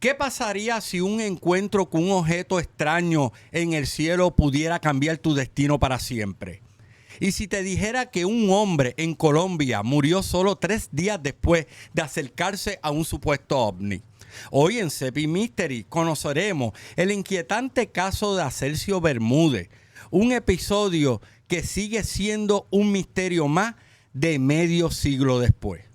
¿Qué pasaría si un encuentro con un objeto extraño en el cielo pudiera cambiar tu destino para siempre? Y si te dijera que un hombre en Colombia murió solo 3 días después de acercarse a un supuesto ovni. Hoy en CEPI Mystery conoceremos el inquietante caso de Acercio Bermúdez, un episodio que sigue siendo un misterio más de medio siglo después.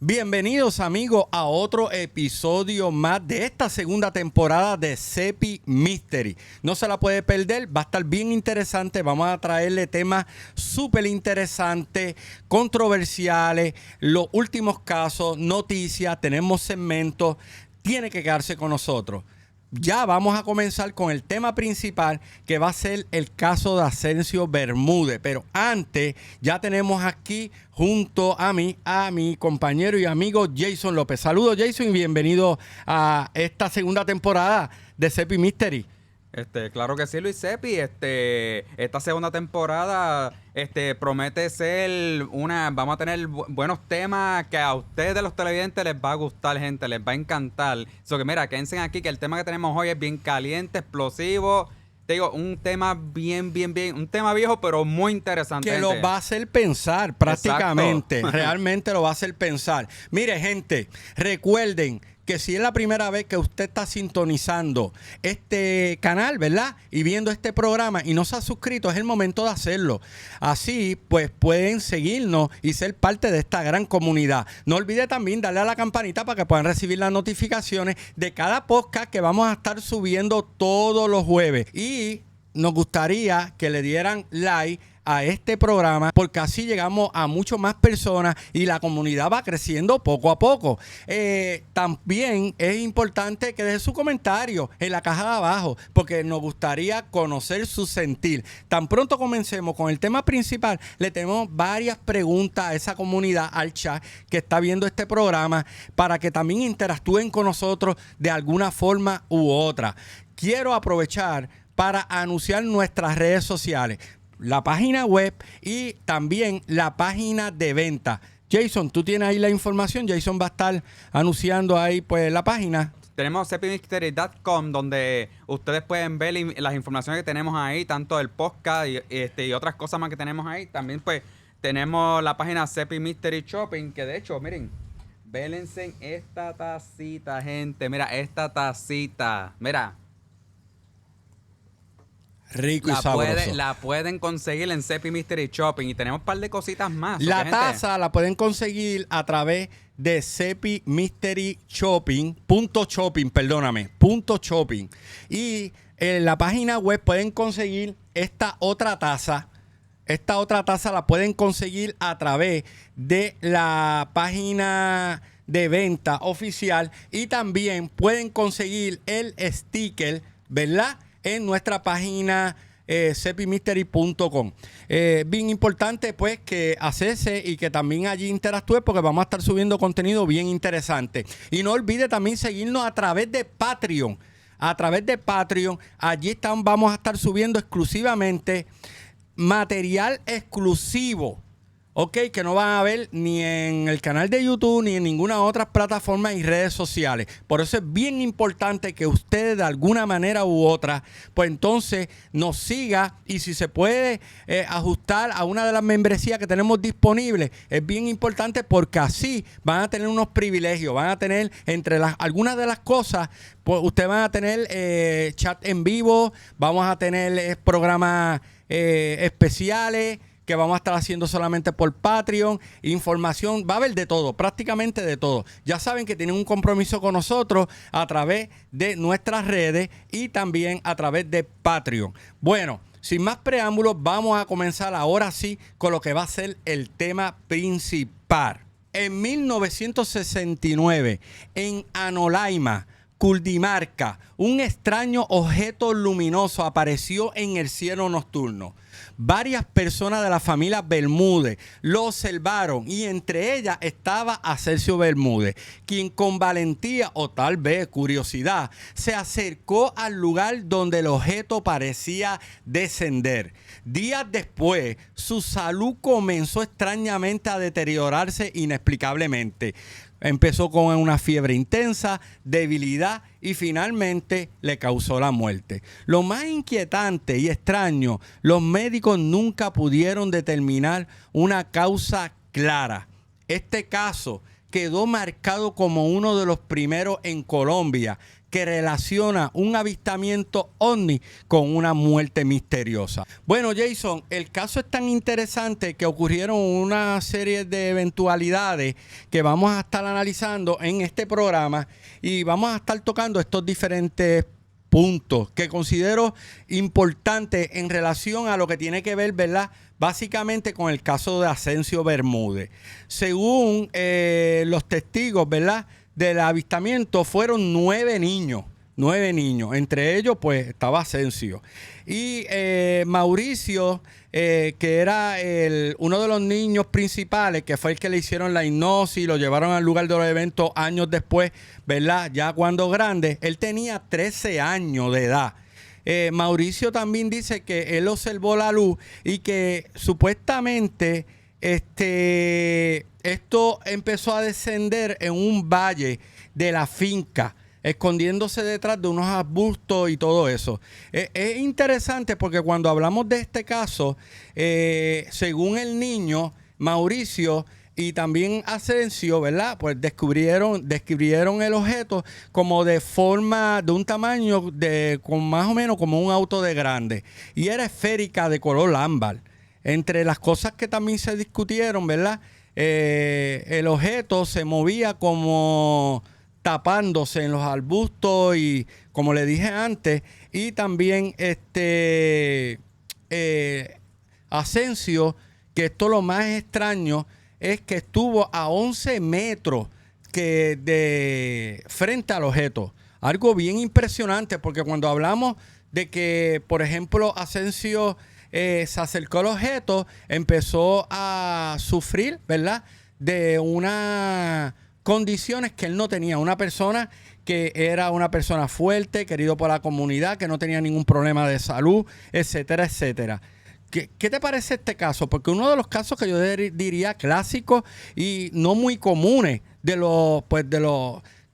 Bienvenidos amigos a otro episodio más de esta segunda temporada de CEPI Mystery. No se la puede perder, va a estar bien interesante. Vamos a traerle temas súper interesantes, controversiales, los últimos casos, noticias, tenemos segmentos. Tiene que quedarse con nosotros. Ya vamos a comenzar con el tema principal, que va a ser el caso de Acercio Bermúdez. Pero antes, ya tenemos aquí junto a mí, a mi compañero y amigo Jason López. Saludos, Jason, y bienvenido a esta segunda temporada de CEPI Mystery. Claro que sí, Luis Cepi. Esta segunda temporada promete ser vamos a tener buenos temas que a ustedes, los televidentes, les va a gustar, gente, les va a encantar. Que mira, quédense aquí que el tema que tenemos hoy es bien caliente, explosivo. Te digo, un tema bien, un tema viejo, pero muy interesante. Que gente. lo va a hacer pensar prácticamente. Exacto. Realmente lo va a hacer pensar. Mire, gente, recuerden que si es la primera vez que usted está sintonizando este canal, ¿verdad? Y viendo este programa y no se ha suscrito, es el momento de hacerlo. Así, pues, pueden seguirnos y ser parte de esta gran comunidad. No olvide también darle a la campanita para que puedan recibir las notificaciones de cada podcast que vamos a estar subiendo todos los jueves. Y nos gustaría que le dieran like a este programa, porque así llegamos a mucho más personas y la comunidad va creciendo poco a poco. También es importante que deje su comentario en la caja de abajo, porque nos gustaría conocer su sentir. Tan pronto comencemos con el tema principal, le tenemos varias preguntas a esa comunidad, al chat que está viendo este programa, para que también interactúen con nosotros de alguna forma u otra. Quiero aprovechar para anunciar nuestras redes sociales, la página web y también la página de venta. Jason, tú tienes ahí la información. Jason va a estar anunciando ahí pues la página. Tenemos cepimystery.com, donde ustedes pueden ver las informaciones que tenemos ahí, tanto del podcast y otras cosas más que tenemos ahí. También pues tenemos la página CEPI Mystery Shopping, que de hecho, miren, vélense esta tacita, gente. Mira, esta tacita. Mira. Rico y sabroso. La pueden conseguir en CEPI Mystery Shopping y tenemos un par de cositas más. La taza la pueden conseguir a través de CEPI Mystery Shopping, punto shopping. Y en la página web pueden conseguir esta otra taza. Esta otra taza la pueden conseguir a través de la página de venta oficial y también pueden conseguir el sticker, ¿verdad?, en nuestra página cepimystery.com. Bien importante pues que accese y que también allí interactúe, porque vamos a estar subiendo contenido bien interesante. Y no olvide también seguirnos a través de Patreon. Allí vamos a estar subiendo exclusivamente material exclusivo. Ok, que no van a ver ni en el canal de YouTube ni en ninguna otra plataforma y redes sociales. Por eso es bien importante que usted de alguna manera u otra, pues entonces nos siga, y si se puede ajustar a una de las membresías que tenemos disponibles, es bien importante, porque así van a tener unos privilegios, van a tener entre algunas de las cosas, pues ustedes van a tener chat en vivo, vamos a tener programas especiales que vamos a estar haciendo solamente por Patreon, información, va a haber de todo, prácticamente de todo. Ya saben que tienen un compromiso con nosotros a través de nuestras redes y también a través de Patreon. Bueno, sin más preámbulos, vamos a comenzar ahora sí con lo que va a ser el tema principal. En 1969, en Anolaima, Cundinamarca, un extraño objeto luminoso apareció en el cielo nocturno. Varias personas de la familia Bermúdez lo observaron y entre ellas estaba Ascencio Bermúdez, quien con valentía o tal vez curiosidad se acercó al lugar donde el objeto parecía descender. Días después, su salud comenzó extrañamente a deteriorarse inexplicablemente. Empezó con una fiebre intensa, debilidad y finalmente le causó la muerte. Lo más inquietante y extraño, los médicos nunca pudieron determinar una causa clara. Este caso quedó marcado como uno de los primeros en Colombia que relaciona un avistamiento ovni con una muerte misteriosa. Bueno, Jason, el caso es tan interesante que ocurrieron una serie de eventualidades que vamos a estar analizando en este programa y vamos a estar tocando estos diferentes puntos que considero importantes en relación a lo que tiene que ver, ¿verdad?, básicamente con el caso de Ascencio Bermúdez. Según los testigos, ¿verdad?, del avistamiento fueron 9 niños. 9 niños. Entre ellos, pues, estaba Ascencio. Y Mauricio, que era uno de los niños principales, que fue el que le hicieron la hipnosis, lo llevaron al lugar de los eventos años después, ¿verdad? Ya cuando grande, él tenía 13 años de edad. Mauricio también dice que él observó la luz y que supuestamente esto empezó a descender en un valle de la finca, escondiéndose detrás de unos arbustos y todo eso. Es interesante porque cuando hablamos de este caso, según el niño, Mauricio y también Ascencio, ¿verdad?, pues describieron el objeto como de forma, de un tamaño con más o menos como un auto de grande. Y era esférica de color ámbar. Entre las cosas que también se discutieron, ¿verdad?, el objeto se movía como tapándose en los arbustos y, como le dije antes, y también Ascencio, que esto lo más extraño es que estuvo a 11 metros frente al objeto. Algo bien impresionante, porque cuando hablamos de que, por ejemplo, Ascencio se acercó al objeto, empezó a sufrir, ¿verdad?, de unas condiciones que él no tenía. Una persona que era una persona fuerte, querido por la comunidad, que no tenía ningún problema de salud, etcétera, etcétera. ¿Qué te parece este caso? Porque uno de los casos que yo diría clásicos y no muy comunes de los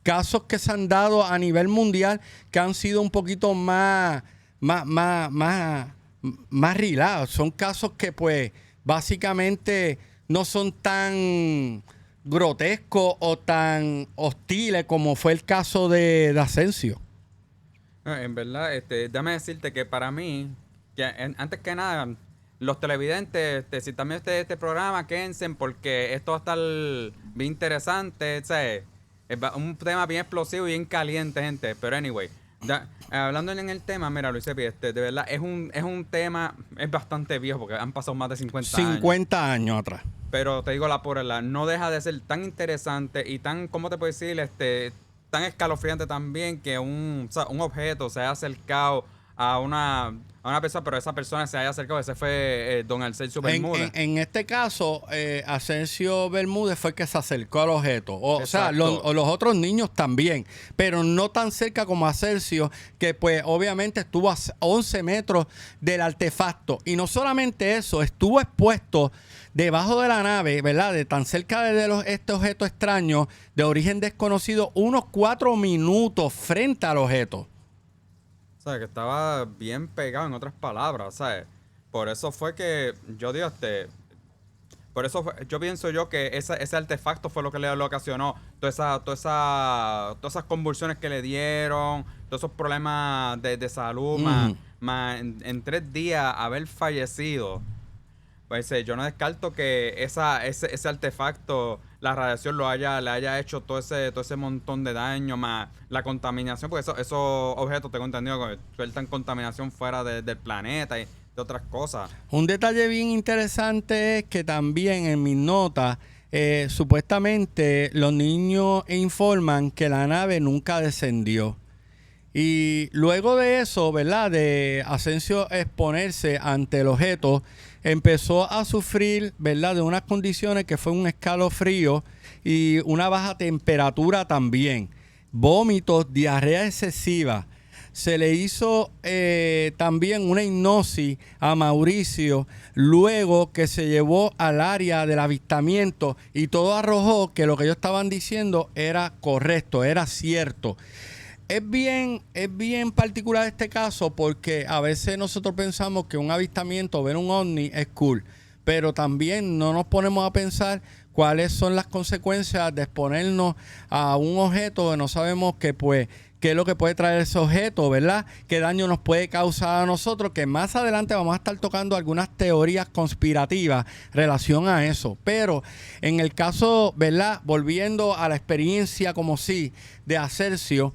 casos que se han dado a nivel mundial, que han sido un poquito más relajados. Son casos que, pues, básicamente no son tan grotescos o tan hostiles como fue el caso de Ascencio. En verdad, déjame decirte que para mí, que antes que nada, los televidentes, si también este programa, quédense porque esto va a estar bien interesante, ¿sabes? Es un tema bien explosivo y bien caliente, gente. Pero anyway, hablando en el tema, mira, Luis Epi, de verdad, es un tema, es bastante viejo porque han pasado más de 50 años. 50 años atrás. Pero te digo la por la, no deja de ser tan interesante y tan, ¿cómo te puedo decir? Tan escalofriante también que un objeto se haya acercado a una persona, pero esa persona se haya acercado, ese fue don Ascencio Bermúdez. En este caso, Ascencio Bermúdez fue el que se acercó al objeto. O sea, los otros niños también, pero no tan cerca como Ascencio, que pues obviamente estuvo a 11 metros del artefacto. Y no solamente eso, estuvo expuesto debajo de la nave, ¿verdad?, de tan cerca de este objeto extraño de origen desconocido, unos 4 minutos frente al objeto. O sea, que estaba bien pegado, en otras palabras, ¿sabes? Por eso fue que yo digo, yo pienso yo que ese artefacto fue lo que le ocasionó todas esas convulsiones que le dieron, todos esos problemas de salud, más en 3 días haber fallecido. Pues yo no descarto que ese artefacto, la radiación le haya hecho todo ese montón de daño, más la contaminación, porque esos objetos, tengo entendido, que sueltan contaminación fuera del planeta y de otras cosas. Un detalle bien interesante es que también en mis notas supuestamente los niños informan que la nave nunca descendió. Y luego de eso, ¿verdad? De Asensio exponerse ante el objeto, empezó a sufrir, ¿verdad? De unas condiciones que fue un escalofrío y una baja temperatura también. Vómitos, diarrea excesiva. Se le hizo también una hipnosis a Mauricio luego que se llevó al área del avistamiento y todo arrojó que lo que ellos estaban diciendo era correcto, era cierto. Es bien particular este caso porque a veces nosotros pensamos que un avistamiento, ver un ovni es cool, pero también no nos ponemos a pensar cuáles son las consecuencias de exponernos a un objeto que no sabemos que pues qué es lo que puede traer ese objeto, ¿verdad? Qué daño nos puede causar a nosotros, que más adelante vamos a estar tocando algunas teorías conspirativas en relación a eso. Pero en el caso, ¿verdad? Volviendo a la experiencia como sí de Asensio,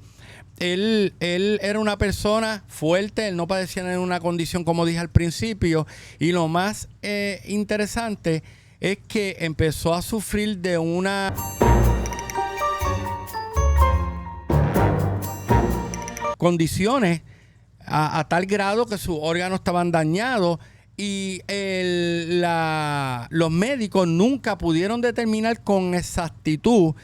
él era una persona fuerte, él no padecía en una condición como dije al principio, y lo más interesante es que empezó a sufrir de una condiciones a tal grado que sus órganos estaban dañados y los médicos nunca pudieron determinar con exactitud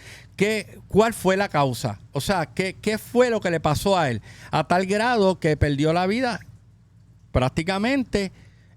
cuál fue la causa. O sea, qué fue lo que le pasó a él. A tal grado que perdió la vida prácticamente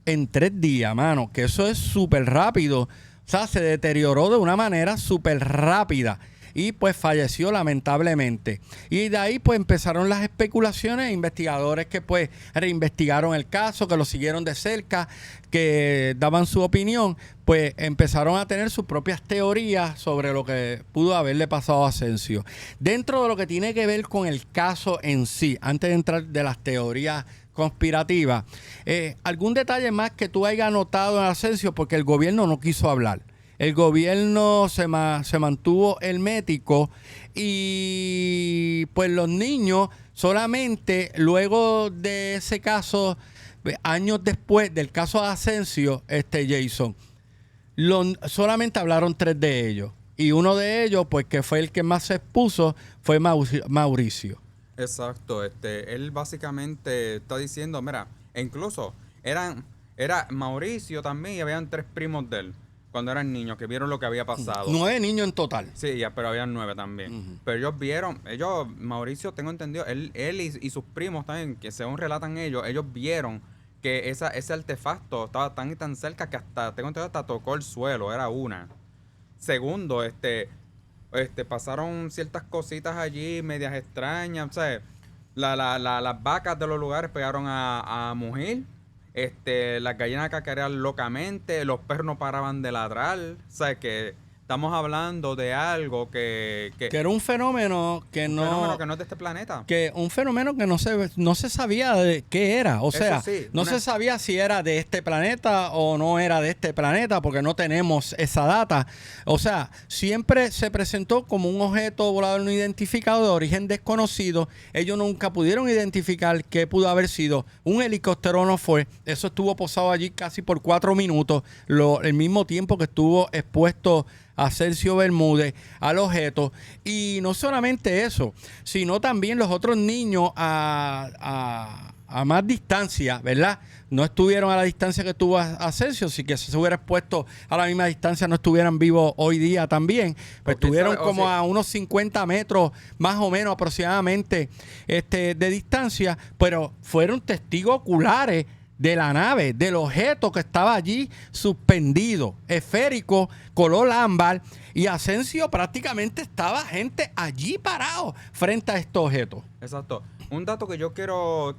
en 3 días, mano. Que eso es súper rápido. O sea, se deterioró de una manera súper rápida. Y pues falleció lamentablemente. Y de ahí pues empezaron las especulaciones, investigadores que pues reinvestigaron el caso, que lo siguieron de cerca, que daban su opinión, pues empezaron a tener sus propias teorías sobre lo que pudo haberle pasado a Asensio. Dentro de lo que tiene que ver con el caso en sí, antes de entrar de las teorías conspirativas, ¿algún detalle más que tú hayas notado en Asensio? Porque el gobierno no quiso hablar. El gobierno se mantuvo hermético y pues los niños solamente luego de ese caso, años después del caso de Asensio, Jason, solamente hablaron 3 de ellos. Y uno de ellos, pues que fue el que más se expuso, fue Mauricio. Exacto, él básicamente está diciendo, mira, e incluso era Mauricio también y habían 3 primos de él. Cuando eran niños, que vieron lo que había pasado. 9 niños en total. Sí, ya, pero habían 9 también. Pero ellos, Mauricio, tengo entendido, él y sus primos también, que según relatan ellos vieron que ese artefacto estaba tan y tan cerca que hasta, tengo entendido, hasta tocó el suelo, era una. Segundo, pasaron ciertas cositas allí, medias extrañas, ¿sabes? Las vacas de los lugares pegaron a mugir. Las gallinas cacareaban locamente, los perros no paraban de ladrar. O sea, que estamos hablando de algo que era un fenómeno que no... Un fenómeno que no es de este planeta. Que un fenómeno que no se sabía de qué era. O sea, sí, no se sabía si era de este planeta o no era de este planeta porque no tenemos esa data. O sea, siempre se presentó como un objeto volador no identificado de origen desconocido. Ellos nunca pudieron identificar qué pudo haber sido. Un helicóptero no fue. Eso estuvo posado allí casi por 4 minutos. El mismo tiempo que estuvo expuesto Asensio Bermúdez al objeto. Y no solamente eso, sino también los otros niños a más distancia, ¿verdad? No estuvieron a la distancia que estuvo Asensio, si que se hubiera expuesto a la misma distancia no estuvieran vivos hoy día también. Pues estuvieron como a unos 50 metros más o menos aproximadamente de distancia, pero fueron testigos oculares de la nave, del objeto que estaba allí suspendido, esférico, color ámbar, y Asensio prácticamente estaba gente allí parado frente a estos objetos. Exacto. Un dato que yo quiero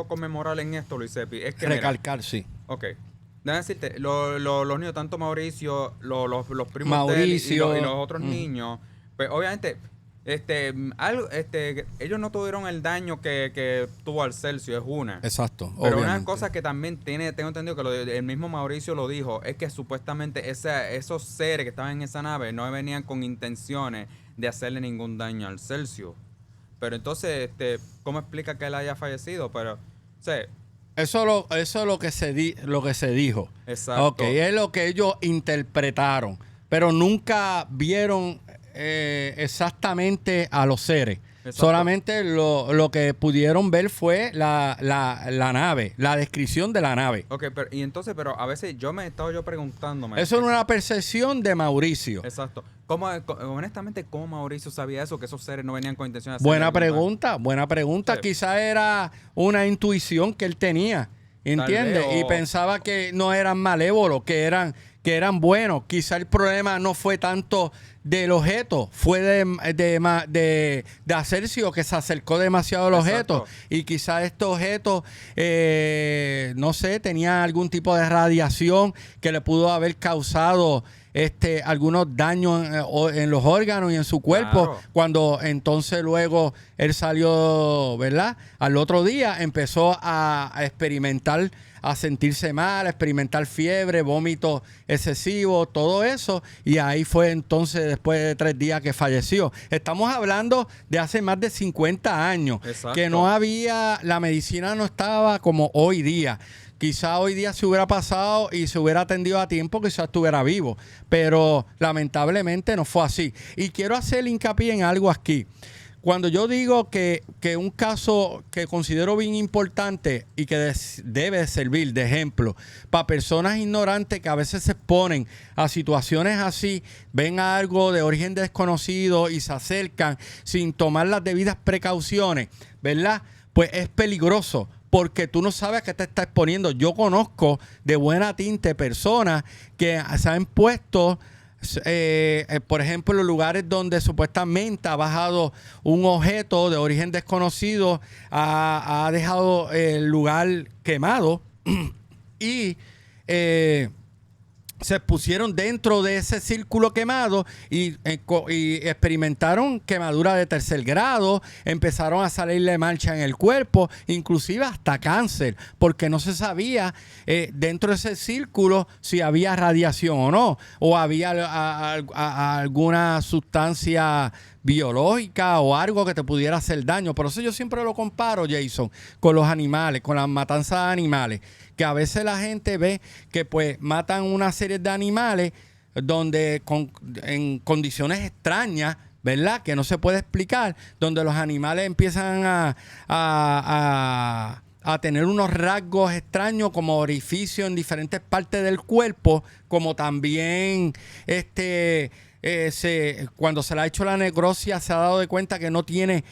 conmemorar en esto, Luis Epi, es que recalcar, sí. Ok. Déjame decirte, los niños, tanto Mauricio, los primos Mauricio, de él y los otros niños, pues obviamente ellos no tuvieron el daño que tuvo Asensio, es una. Exacto. Pero obviamente. una cosa que también tengo entendido que el mismo Mauricio lo dijo, es que supuestamente esos seres que estaban en esa nave no venían con intenciones de hacerle ningún daño a Asensio. Pero entonces, ¿cómo explica que él haya fallecido? Pero, o sea, Eso es lo que se dijo. Exacto. Ok, es lo que ellos interpretaron. pero nunca vieron exactamente a los seres. Exacto. Solamente lo que pudieron ver fue la nave, la descripción de la nave. Ok, pero a veces me he estado preguntándome. Eso era una percepción de Mauricio. Exacto. Honestamente, ¿cómo Mauricio sabía eso? Que esos seres no venían con intención de hacer Buena algo? pregunta. Sí. Quizá era una intuición que él tenía, ¿entiendes? vez, Y pensaba que no eran malévolos, que eran buenos. Quizá el problema no fue tanto del objeto, fue de Acercio, que se acercó demasiado al objeto. Exacto. Y quizá este objeto, no sé, tenía algún tipo de radiación que le pudo haber causado algunos daños en los órganos y en su cuerpo. Claro. Cuando entonces luego él salió, ¿verdad? Al otro día empezó a experimentar, a sentirse mal, a experimentar fiebre, vómito excesivo, todo eso. Y ahí fue entonces después de 3 días que falleció. Estamos hablando de hace más de 50 años. Exacto. Que no había, la medicina no estaba como hoy día. Quizá hoy día se hubiera pasado y se hubiera atendido a tiempo, quizás estuviera vivo. Pero lamentablemente no fue así. Y quiero hacer hincapié en algo aquí. Cuando yo digo que un caso que considero bien importante y que debe servir de ejemplo para personas ignorantes que a veces se exponen a situaciones así, ven algo de origen desconocido y se acercan sin tomar las debidas precauciones, ¿verdad? Pues es peligroso. Porque tú no sabes a qué te estás exponiendo. Yo conozco de buena tinte personas que se han puesto, por ejemplo, en los lugares donde supuestamente ha bajado un objeto de origen desconocido, ha dejado el lugar quemado y se pusieron dentro de ese círculo quemado y experimentaron quemadura de 3er grado, empezaron a salirle mancha en el cuerpo, inclusive hasta cáncer, porque no se sabía dentro de ese círculo si había radiación o no, o había alguna sustancia biológica o algo que te pudiera hacer daño. Por eso yo siempre lo comparo, Jason, con los animales, con las matanzas de animales, que a veces la gente ve que pues matan una serie de animales donde en condiciones extrañas, ¿verdad? Que no se puede explicar, donde los animales empiezan a tener unos rasgos extraños como orificios en diferentes partes del cuerpo, como también cuando se le ha hecho la necropsia se ha dado de cuenta que no tiene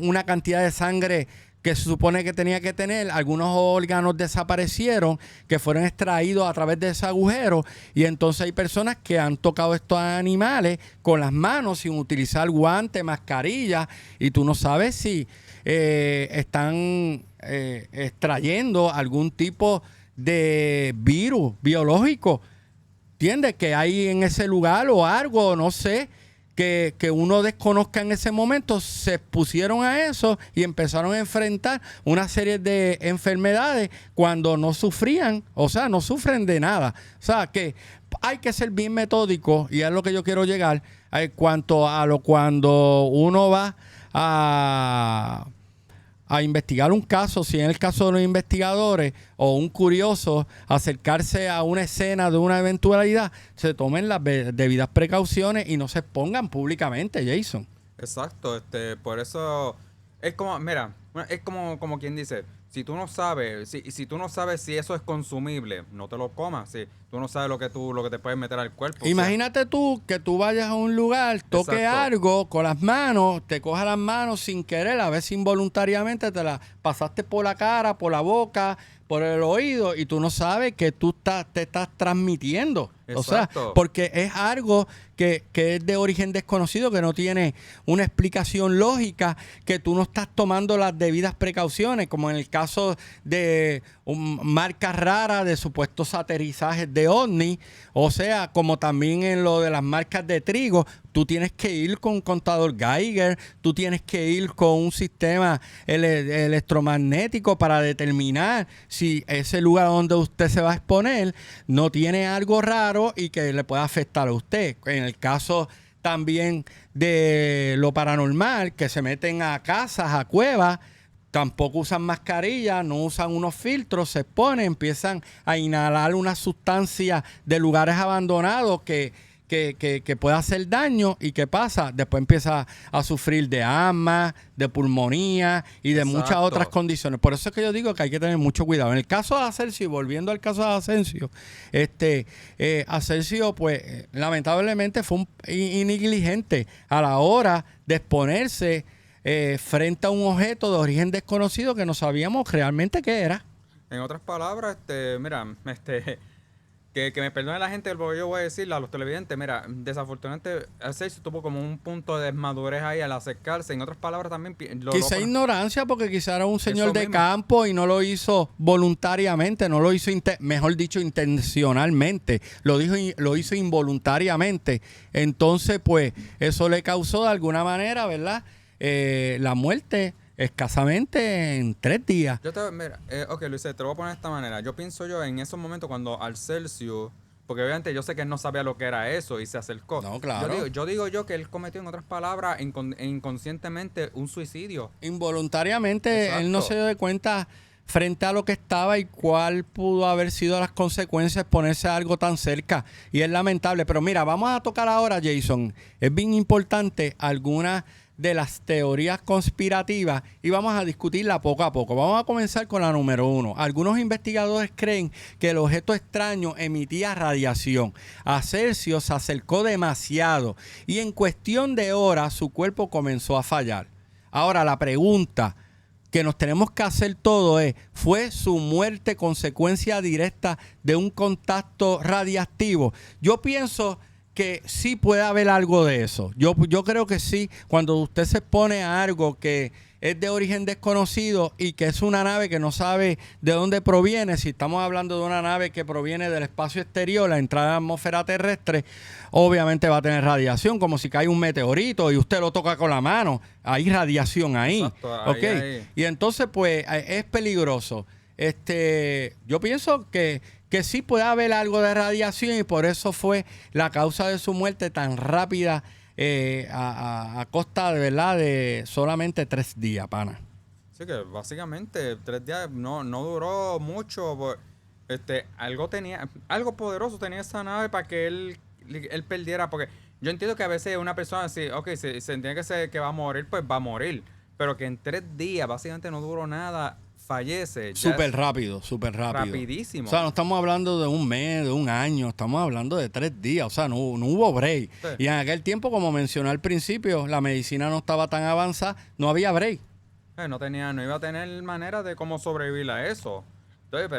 una cantidad de sangre que se supone que tenía que tener. Algunos órganos desaparecieron, que fueron extraídos a través de ese agujero, y entonces hay personas que han tocado estos animales con las manos sin utilizar guantes, mascarillas, y tú no sabes si están extrayendo algún tipo de virus biológico, ¿entiendes? Que hay en ese lugar o algo, no sé, que uno desconozca en ese momento, se pusieron a eso y empezaron a enfrentar una serie de enfermedades cuando no sufrían, o sea, no sufren de nada. O sea, que hay que ser bien metódico, y es lo que yo quiero llegar, cuanto a cuando uno va a investigar un caso, si en el caso de los investigadores o un curioso, acercarse a una escena de una eventualidad, se tomen las debidas precauciones y no se expongan públicamente, Jason. Exacto, por eso es como, mira, es como quien dice, si tú no sabes, si tú no sabes si eso es consumible, no te lo comas. Si tú no sabes lo que te puedes meter al cuerpo. Imagínate tú que tú vayas a un lugar, toques algo con las manos, te cojas las manos sin querer, a veces involuntariamente te las pasaste por la cara, por la boca, por el oído, y tú no sabes que tú te estás transmitiendo. Exacto. O sea, porque es algo que es de origen desconocido, que no tiene una explicación lógica, que tú no estás tomando las debidas precauciones, como en el caso de marcas raras de supuestos aterrizajes de ovni, o sea, como también en lo de las marcas de trigo. Tú tienes que ir con un contador Geiger, tú tienes que ir con un sistema electromagnético para determinar si ese lugar donde usted se va a exponer no tiene algo raro y que le pueda afectar a usted. En el caso también de lo paranormal, que se meten a casas, a cuevas, tampoco usan mascarilla, no usan unos filtros, se exponen, empiezan a inhalar una sustancia de lugares abandonados que que puede hacer daño. ¿Y qué pasa? Después empieza a sufrir de asma, de pulmonía y de muchas otras condiciones. Por eso es que yo digo que hay que tener mucho cuidado. En el caso de Asensio, y volviendo al caso de Asensio, Asensio, pues, lamentablemente fue un negligente a la hora de exponerse frente a un objeto de origen desconocido que no sabíamos realmente qué era. En otras palabras, mira, que me perdone la gente, porque yo voy a decirle a los televidentes, mira, desafortunadamente Asensio tuvo como un punto de desmadurez ahí al acercarse. En otras palabras también... Quizá ignorancia, porque quizá era un señor de mismo. campo y no lo hizo voluntariamente, no lo hizo, mejor dicho, intencionalmente, lo hizo involuntariamente. Entonces, pues, eso le causó de alguna manera, ¿verdad?, la muerte escasamente en 3 días. Mira, ok, Luis, te lo voy a poner de esta manera. Yo pienso en esos momentos cuando Asensio, porque obviamente yo sé que él no sabía lo que era eso y se acercó. No, claro. Yo digo que él cometió, en otras palabras, inconscientemente un suicidio. Involuntariamente. Exacto. Él no se dio de cuenta frente a lo que estaba y cuál pudo haber sido las consecuencias de ponerse a algo tan cerca. Y es lamentable. Pero mira, vamos a tocar ahora, Jason. Es bien importante algunas de las teorías conspirativas y vamos a discutirla poco a poco. Vamos a comenzar con la número 1. Algunos investigadores creen que el objeto extraño emitía radiación. Asensio se acercó demasiado y en cuestión de horas su cuerpo comenzó a fallar. Ahora la pregunta que nos tenemos que hacer todo es, ¿fue su muerte consecuencia directa de un contacto radiactivo? Yo pienso que sí puede haber algo de eso. Yo creo que sí, cuando usted se expone a algo que es de origen desconocido y que es una nave que no sabe de dónde proviene, si estamos hablando de una nave que proviene del espacio exterior, la entrada a la atmósfera terrestre, obviamente va a tener radiación, como si cae un meteorito y usted lo toca con la mano, hay radiación ahí. Exacto, ¿Okay? Y entonces, pues, es peligroso. Yo pienso que sí puede haber algo de radiación y por eso fue la causa de su muerte tan rápida a costa de, ¿verdad?, de solamente 3 días, pana. Sí, que básicamente 3 días no duró mucho. Algo poderoso tenía esa nave para que él perdiera, porque yo entiendo que a veces una persona, si se entiende que va a morir, pues va a morir, pero que en 3 días básicamente no duró nada, fallece. Súper rápido. Rapidísimo. O sea, no estamos hablando de un mes, de un año, estamos hablando de 3 días. O sea, no hubo break. Sí. Y en aquel tiempo, como mencioné al principio, la medicina no estaba tan avanzada, no había break. No iba a tener manera de cómo sobrevivir a eso. Entonces,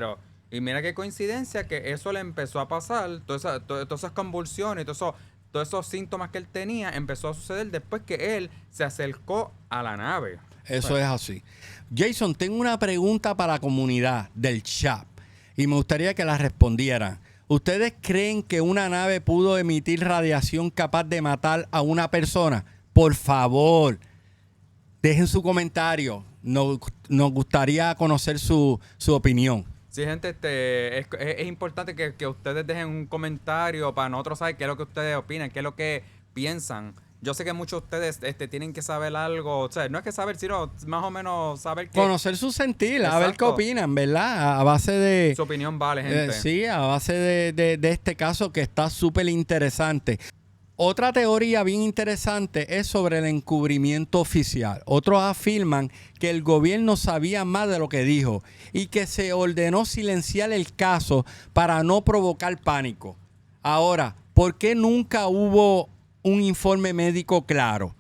y mira qué coincidencia que eso le empezó a pasar, todas esas convulsiones, todos esos síntomas que él tenía, empezó a suceder después que él se acercó a la nave. Eso es así. Jason, tengo una pregunta para la comunidad del chat y me gustaría que la respondieran. ¿Ustedes creen que una nave pudo emitir radiación capaz de matar a una persona? Por favor, dejen su comentario. Nos gustaría conocer su opinión. Sí, gente, es importante que ustedes dejen un comentario para nosotros saber qué es lo que ustedes opinan, qué es lo que piensan. Yo sé que muchos de ustedes tienen que saber algo, o sea, no es que saber, sino más o menos saber qué... Conocer su sentir, Exacto. a ver qué opinan, ¿verdad? A base de... Su opinión vale, gente. Sí, a base de este caso que está súper interesante. Otra teoría bien interesante es sobre el encubrimiento oficial. Otros afirman que el gobierno sabía más de lo que dijo y que se ordenó silenciar el caso para no provocar pánico. Ahora, ¿por qué nunca hubo un informe médico claro?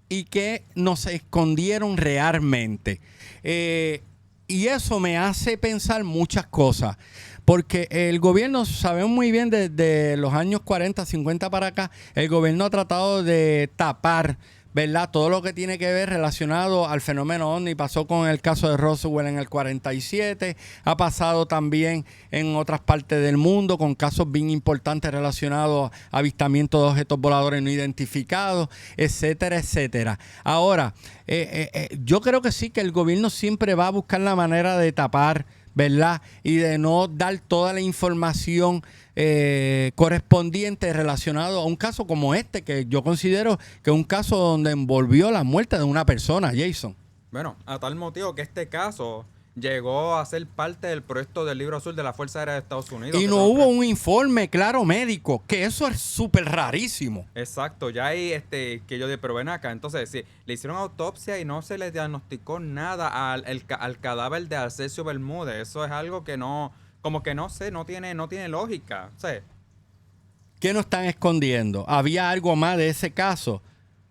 ¿Y qué nos escondieron realmente? Y eso me hace pensar muchas cosas. Porque el gobierno, sabemos muy bien desde los años 40, 50 para acá, el gobierno ha tratado de tapar, ¿verdad?, todo lo que tiene que ver relacionado al fenómeno OVNI. Pasó con el caso de Roswell en el 47, ha pasado también en otras partes del mundo con casos bien importantes relacionados a avistamiento de objetos voladores no identificados, etcétera, etcétera. Ahora, yo creo que sí, que el gobierno siempre va a buscar la manera de tapar, ¿verdad?, y de no dar toda la información correspondiente relacionado a un caso como este, que yo considero que es un caso donde envolvió la muerte de una persona, Jason. Bueno, a tal motivo que este caso llegó a ser parte del proyecto del Libro Azul de la Fuerza Aérea de Estados Unidos. Y no hubo un informe claro médico, que eso es súper rarísimo. Exacto, ya ahí que yo dije, pero ven acá, entonces sí, le hicieron autopsia y no se le diagnosticó nada al cadáver de Arcesio Bermúdez. Eso es algo que no, como que no sé, no tiene lógica. O sea, ¿Qué nos están escondiendo? ¿Había algo más de ese caso?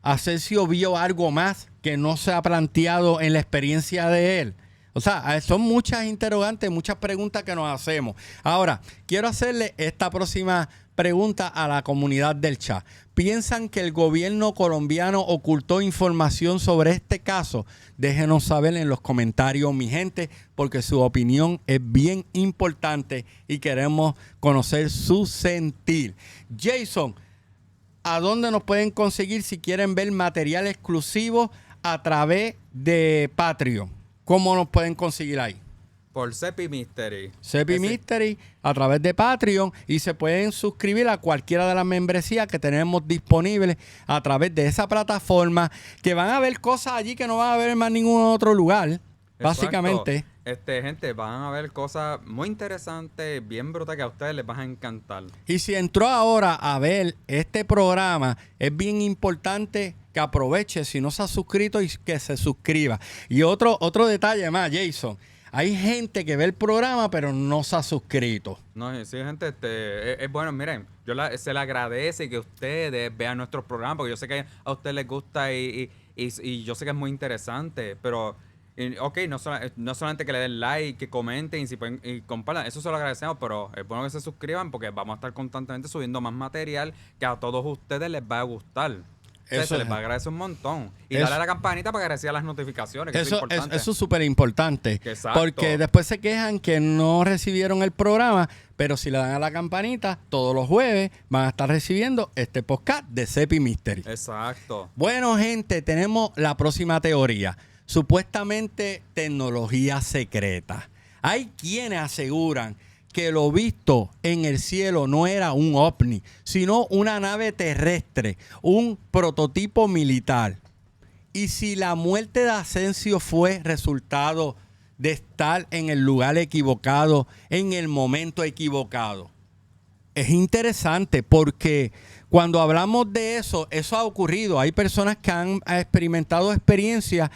¿Arcesio vio algo más que no se ha planteado en la experiencia de él? O sea, son muchas interrogantes, muchas preguntas que nos hacemos. Ahora, quiero hacerle esta próxima pregunta a la comunidad del chat. ¿Piensan que el gobierno colombiano ocultó información sobre este caso? Déjenos saber en los comentarios, mi gente, porque su opinión es bien importante y queremos conocer su sentir. Jason, ¿a dónde nos pueden conseguir si quieren ver material exclusivo a través de Patreon? ¿Cómo nos pueden conseguir ahí? Por Cepi Mystery. Cepi Mystery a través de Patreon, y se pueden suscribir a cualquiera de las membresías que tenemos disponibles a través de esa plataforma, que van a ver cosas allí que no van a ver en más ningún otro lugar, básicamente. Gente, van a ver cosas muy interesantes, bien brutas, que a ustedes les van a encantar. Y si entró ahora a ver este programa, es bien importante que aproveche, si no se ha suscrito, y que se suscriba. Y otro detalle más, Jason. Hay gente que ve el programa, pero no se ha suscrito. No, sí, gente, es bueno, miren, se le agradece que ustedes vean nuestros programas, porque yo sé que a ustedes les gusta y yo sé que es muy interesante, pero, ok, no solamente que le den like, que comenten y compartan, eso se lo agradecemos, pero es bueno que se suscriban, porque vamos a estar constantemente subiendo más material que a todos ustedes les va a gustar. Se les va a agradecer un montón. Y darle a la campanita para que reciba las notificaciones, que eso es importante. Eso es súper importante. Exacto. Porque después se quejan que no recibieron el programa, pero si le dan a la campanita, todos los jueves van a estar recibiendo este podcast de Cepi Mystery. Exacto. Bueno, gente, tenemos la próxima teoría. Supuestamente tecnología secreta. Hay quienes aseguran que lo visto en el cielo no era un ovni, sino una nave terrestre, un prototipo militar. Y si la muerte de Asensio fue resultado de estar en el lugar equivocado, en el momento equivocado. Es interesante porque cuando hablamos de eso, eso ha ocurrido. Hay personas que han experimentado experiencias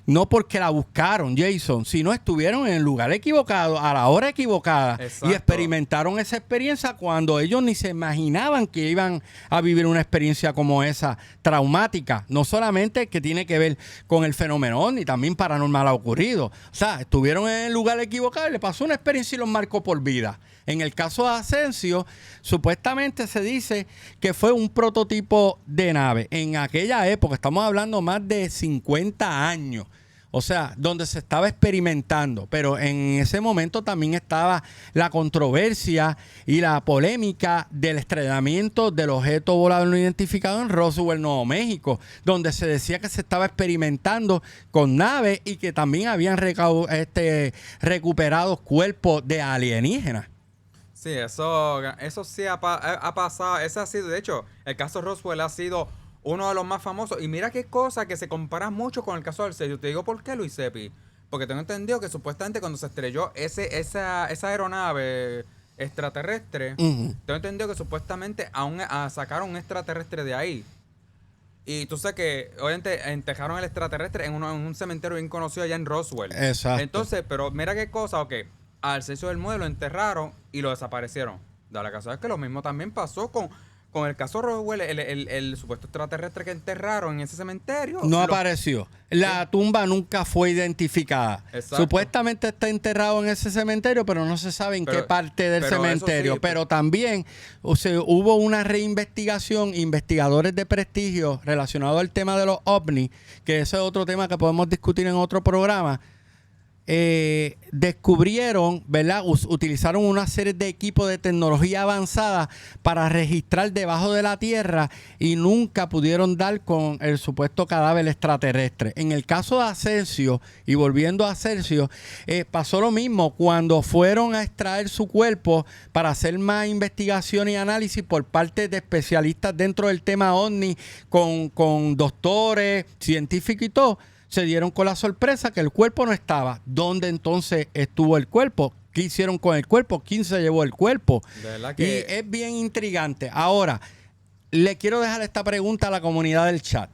no porque la buscaron, Jason, sino estuvieron en el lugar equivocado, a la hora equivocada. Exacto. Y experimentaron esa experiencia cuando ellos ni se imaginaban que iban a vivir una experiencia como esa, traumática. No solamente que tiene que ver con el fenómeno ovni, también paranormal ha ocurrido. O sea, estuvieron en el lugar equivocado y le pasó una experiencia y los marcó por vida. En el caso de Asensio, supuestamente se dice que fue un prototipo de nave. En aquella época, estamos hablando más de 50 años, o sea, donde se estaba experimentando. Pero en ese momento también estaba la controversia y la polémica del estrellamiento del objeto volador no identificado en Roswell, Nuevo México, donde se decía que se estaba experimentando con naves y que también habían recuperado cuerpos de alienígenas. Sí, eso sí ha pasado. Ese ha sido, de hecho, el caso Roswell ha sido uno de los más famosos. Y mira qué cosa que se compara mucho con el caso del Arcesio. Te digo por qué, Luis Cepi. Porque tengo entendido que supuestamente cuando se estrelló esa aeronave extraterrestre, tengo entendido que supuestamente sacaron un extraterrestre de ahí. Y tú sabes que obviamente enterraron el extraterrestre en un cementerio bien conocido allá en Roswell. Exacto. Entonces, pero mira qué cosa, ok. Al Arcesio Bermúdez lo enterraron y lo desaparecieron. Da la casualidad que lo mismo también pasó con el caso Roswell, el supuesto extraterrestre que enterraron en ese cementerio. No apareció. La tumba nunca fue identificada. Exacto. Supuestamente está enterrado en ese cementerio, pero no se sabe en qué parte del cementerio. Sí, pero también hubo una reinvestigación, investigadores de prestigio relacionados al tema de los ovnis, que ese es otro tema que podemos discutir en otro programa. Descubrieron, ¿verdad? Utilizaron una serie de equipos de tecnología avanzada para registrar debajo de la tierra y nunca pudieron dar con el supuesto cadáver extraterrestre. En el caso de Asensio, y volviendo a Asensio, pasó lo mismo cuando fueron a extraer su cuerpo para hacer más investigación y análisis por parte de especialistas dentro del tema OVNI, con doctores, científicos y todo. se dieron con la sorpresa que el cuerpo no estaba. ¿Dónde entonces estuvo el cuerpo? ¿Qué hicieron con el cuerpo? ¿Quién se llevó el cuerpo? De verdad que... Y es bien intrigante. Ahora, le quiero dejar esta pregunta a la comunidad del chat.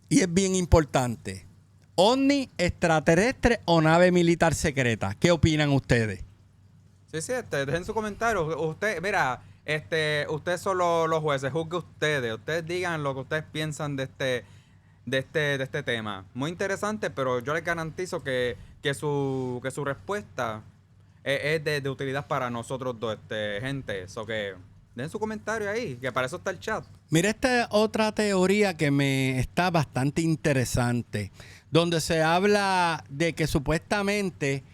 Y es bien importante. ¿OVNI, extraterrestre o nave militar secreta? ¿Qué opinan ustedes? Sí, dejen su comentario. Usted, mira, ustedes son los jueces, juzguen ustedes. Ustedes digan lo que ustedes piensan de este tema. Muy interesante, pero yo les garantizo que su respuesta es de utilidad para nosotros dos, gente. Eso que den su comentario ahí, que para eso está el chat. Mira, esta es otra teoría que me está bastante interesante, donde se habla de que supuestamente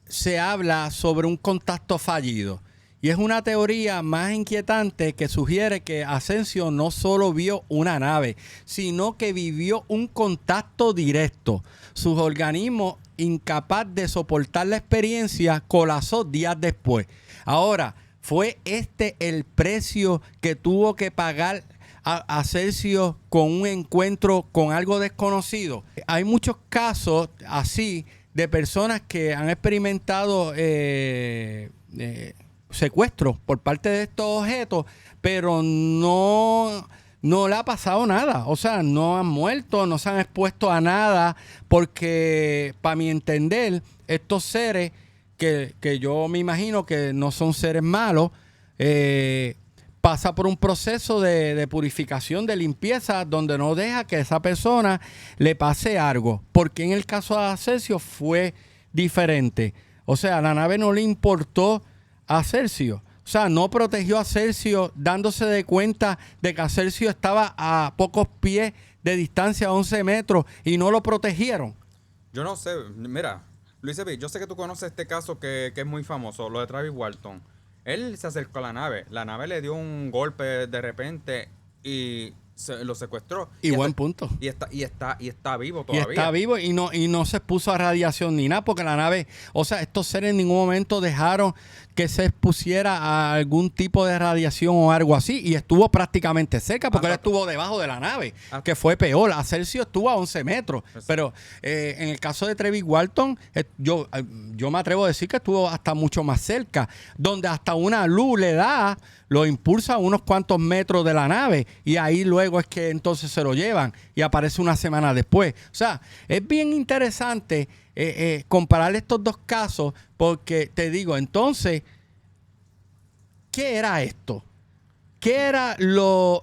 se habla sobre un contacto fallido. Y es una teoría más inquietante que sugiere que Ascencio no solo vio una nave, sino que vivió un contacto directo. Sus organismos, incapaz de soportar la experiencia, colapsó días después. Ahora, ¿fue este el precio que tuvo que pagar Ascencio con un encuentro con algo desconocido? Hay muchos casos así de personas que han experimentado secuestros por parte de estos objetos, pero no le ha pasado nada. O sea, no han muerto, no se han expuesto a nada, porque para mi entender, estos seres que yo me imagino que no son seres malos, pasa por un proceso de purificación, de limpieza, donde no deja que esa persona le pase algo. Porque en el caso de Ascencio fue diferente. O sea, a la nave no le importó a Ascencio. O sea, no protegió a Ascencio dándose de cuenta de que Ascencio estaba a pocos pies de distancia, 11 metros, y no lo protegieron. Yo no sé, mira, Luis Epi, yo sé que tú conoces este caso que es muy famoso, lo de Travis Walton. Él se acercó a la nave le dio un golpe de repente y lo secuestró. Y buen punto. Y está vivo todavía. Y está vivo y no se expuso a radiación ni nada, porque la nave, o sea, estos seres en ningún momento dejaron que se expusiera a algún tipo de radiación o algo así, y estuvo prácticamente cerca, porque él estuvo debajo de la nave, que fue peor. Ascencio estuvo a 11 metros, pero en el caso de Travis Walton, yo me atrevo a decir que estuvo hasta mucho más cerca, donde hasta una luz le da, lo impulsa a unos cuantos metros de la nave, y ahí luego es que entonces se lo llevan y aparece una semana después. O sea, es bien interesante comparar estos dos casos, porque te digo, entonces, ¿qué era esto? ¿Qué era lo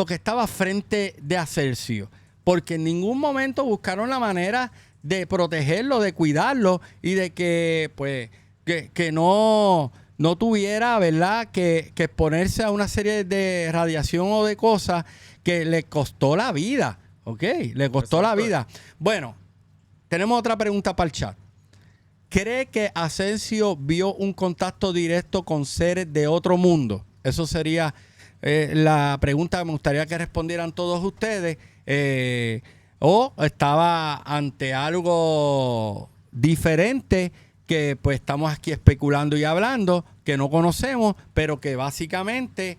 que estaba frente de Ascencio? Porque en ningún momento buscaron la manera de protegerlo, de cuidarlo y de que, pues, que no tuviera, ¿verdad?, que exponerse a una serie de radiación o de cosas que le costó la vida. ¿Ok? Le costó la vida. Bueno, tenemos otra pregunta para el chat. ¿Cree que Ascencio vio un contacto directo con seres de otro mundo? Eso sería la pregunta que me gustaría que respondieran todos ustedes. ¿O estaba ante algo diferente que pues estamos aquí especulando y hablando, que no conocemos, pero que básicamente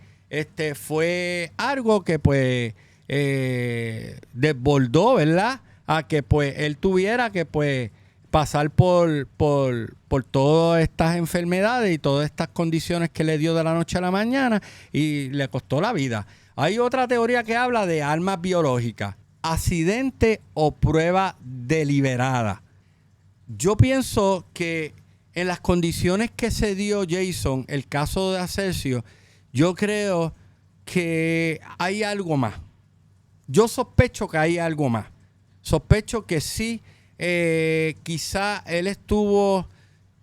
fue algo que pues desbordó, ¿verdad?, a que pues él tuviera que pues pasar por todas estas enfermedades y todas estas condiciones que le dio de la noche a la mañana y le costó la vida? Hay otra teoría que habla de armas biológicas, accidente o prueba deliberada. Yo pienso que en las condiciones que se dio Jason, el caso de Ascencio, yo creo que hay algo más. Yo sospecho que hay algo más. Sospecho que sí, quizá él estuvo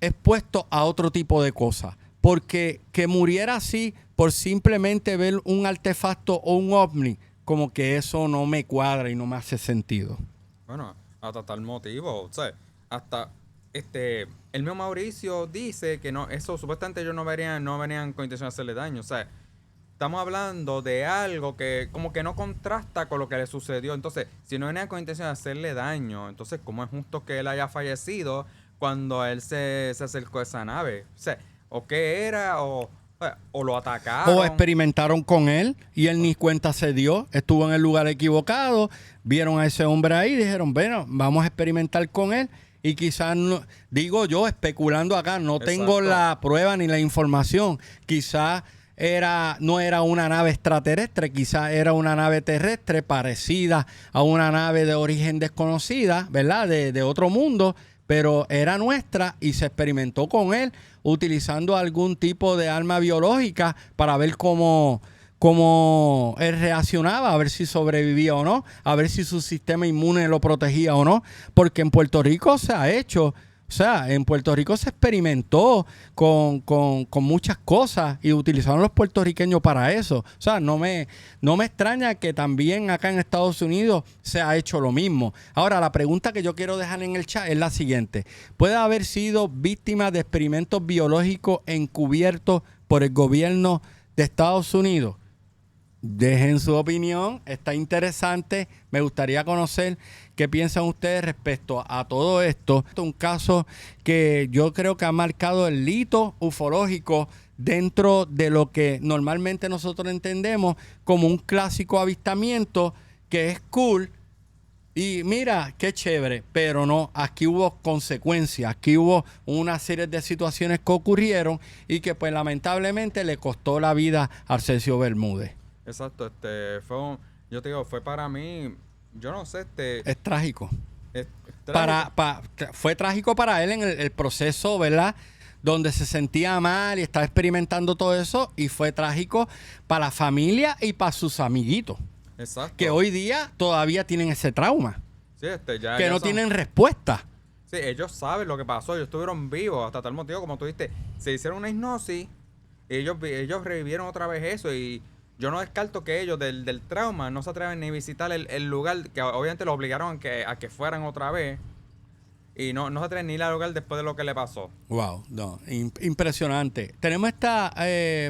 expuesto a otro tipo de cosas. Porque que muriera así por simplemente ver un artefacto o un ovni, como que eso no me cuadra y no me hace sentido. Bueno, hasta tal motivo, o sea, hasta el mismo Mauricio dice que no, eso supuestamente ellos no venían con intención de hacerle daño. O sea, estamos hablando de algo que como que no contrasta con lo que le sucedió. Entonces, si no venían con intención de hacerle daño, entonces ¿cómo es justo que él haya fallecido cuando él se acercó a esa nave? O sea, o qué era, o O lo atacaron. O experimentaron con él y él ni cuenta se dio, estuvo en el lugar equivocado, vieron a ese hombre ahí y dijeron, bueno, vamos a experimentar con él. Y quizás, no, digo yo, especulando acá, no tengo la prueba ni la información. Quizás no era una nave extraterrestre, quizás era una nave terrestre parecida a una nave de origen desconocida, ¿verdad? De otro mundo, pero era nuestra y se experimentó con él utilizando algún tipo de arma biológica para ver cómo él reaccionaba, a ver si sobrevivía o no, a ver si su sistema inmune lo protegía o no, porque en Puerto Rico se ha hecho, o sea, en Puerto Rico se experimentó con muchas cosas y utilizaron los puertorriqueños para eso. O sea, no me extraña que también acá en Estados Unidos se ha hecho lo mismo. Ahora, la pregunta que yo quiero dejar en el chat es la siguiente. ¿Puede haber sido víctima de experimentos biológicos encubiertos por el gobierno de Estados Unidos? Dejen su opinión, está interesante. Me gustaría conocer qué piensan ustedes respecto a todo esto. Esto es un caso que yo creo que ha marcado el hito ufológico dentro de lo que normalmente nosotros entendemos como un clásico avistamiento que es cool. Y mira, qué chévere, pero no, aquí hubo consecuencias, aquí hubo una serie de situaciones que ocurrieron y que pues lamentablemente le costó la vida a Arcesio Bermúdez. Exacto, yo te digo, fue para mí, yo no sé, es trágico. Es trágico. Fue trágico para él en el proceso, ¿verdad? Donde se sentía mal y estaba experimentando todo eso, y fue trágico para la familia y para sus amiguitos. Exacto. Que hoy día todavía tienen ese trauma. Sí, que no tienen respuesta. Sí, ellos saben lo que pasó, ellos estuvieron vivos hasta tal motivo, como tú dijiste, se hicieron una hipnosis, y ellos revivieron otra vez eso, y yo no descarto que ellos del trauma no se atreven ni a visitar el lugar, que obviamente lo obligaron a que fueran otra vez. Y no se atreven ni a ir al lugar después de lo que le pasó. Wow, no, impresionante. Tenemos esta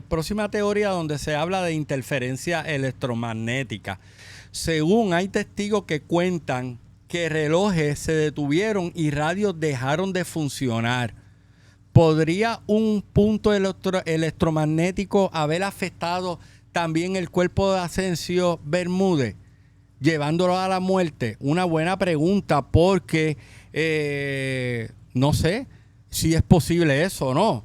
próxima teoría donde se habla de interferencia electromagnética. Según hay testigos que cuentan que relojes se detuvieron y radios dejaron de funcionar. ¿Podría un punto electromagnético haber afectado también el cuerpo de Arcesio Bermúdez, llevándolo a la muerte? Una buena pregunta, porque no sé si es posible eso o no.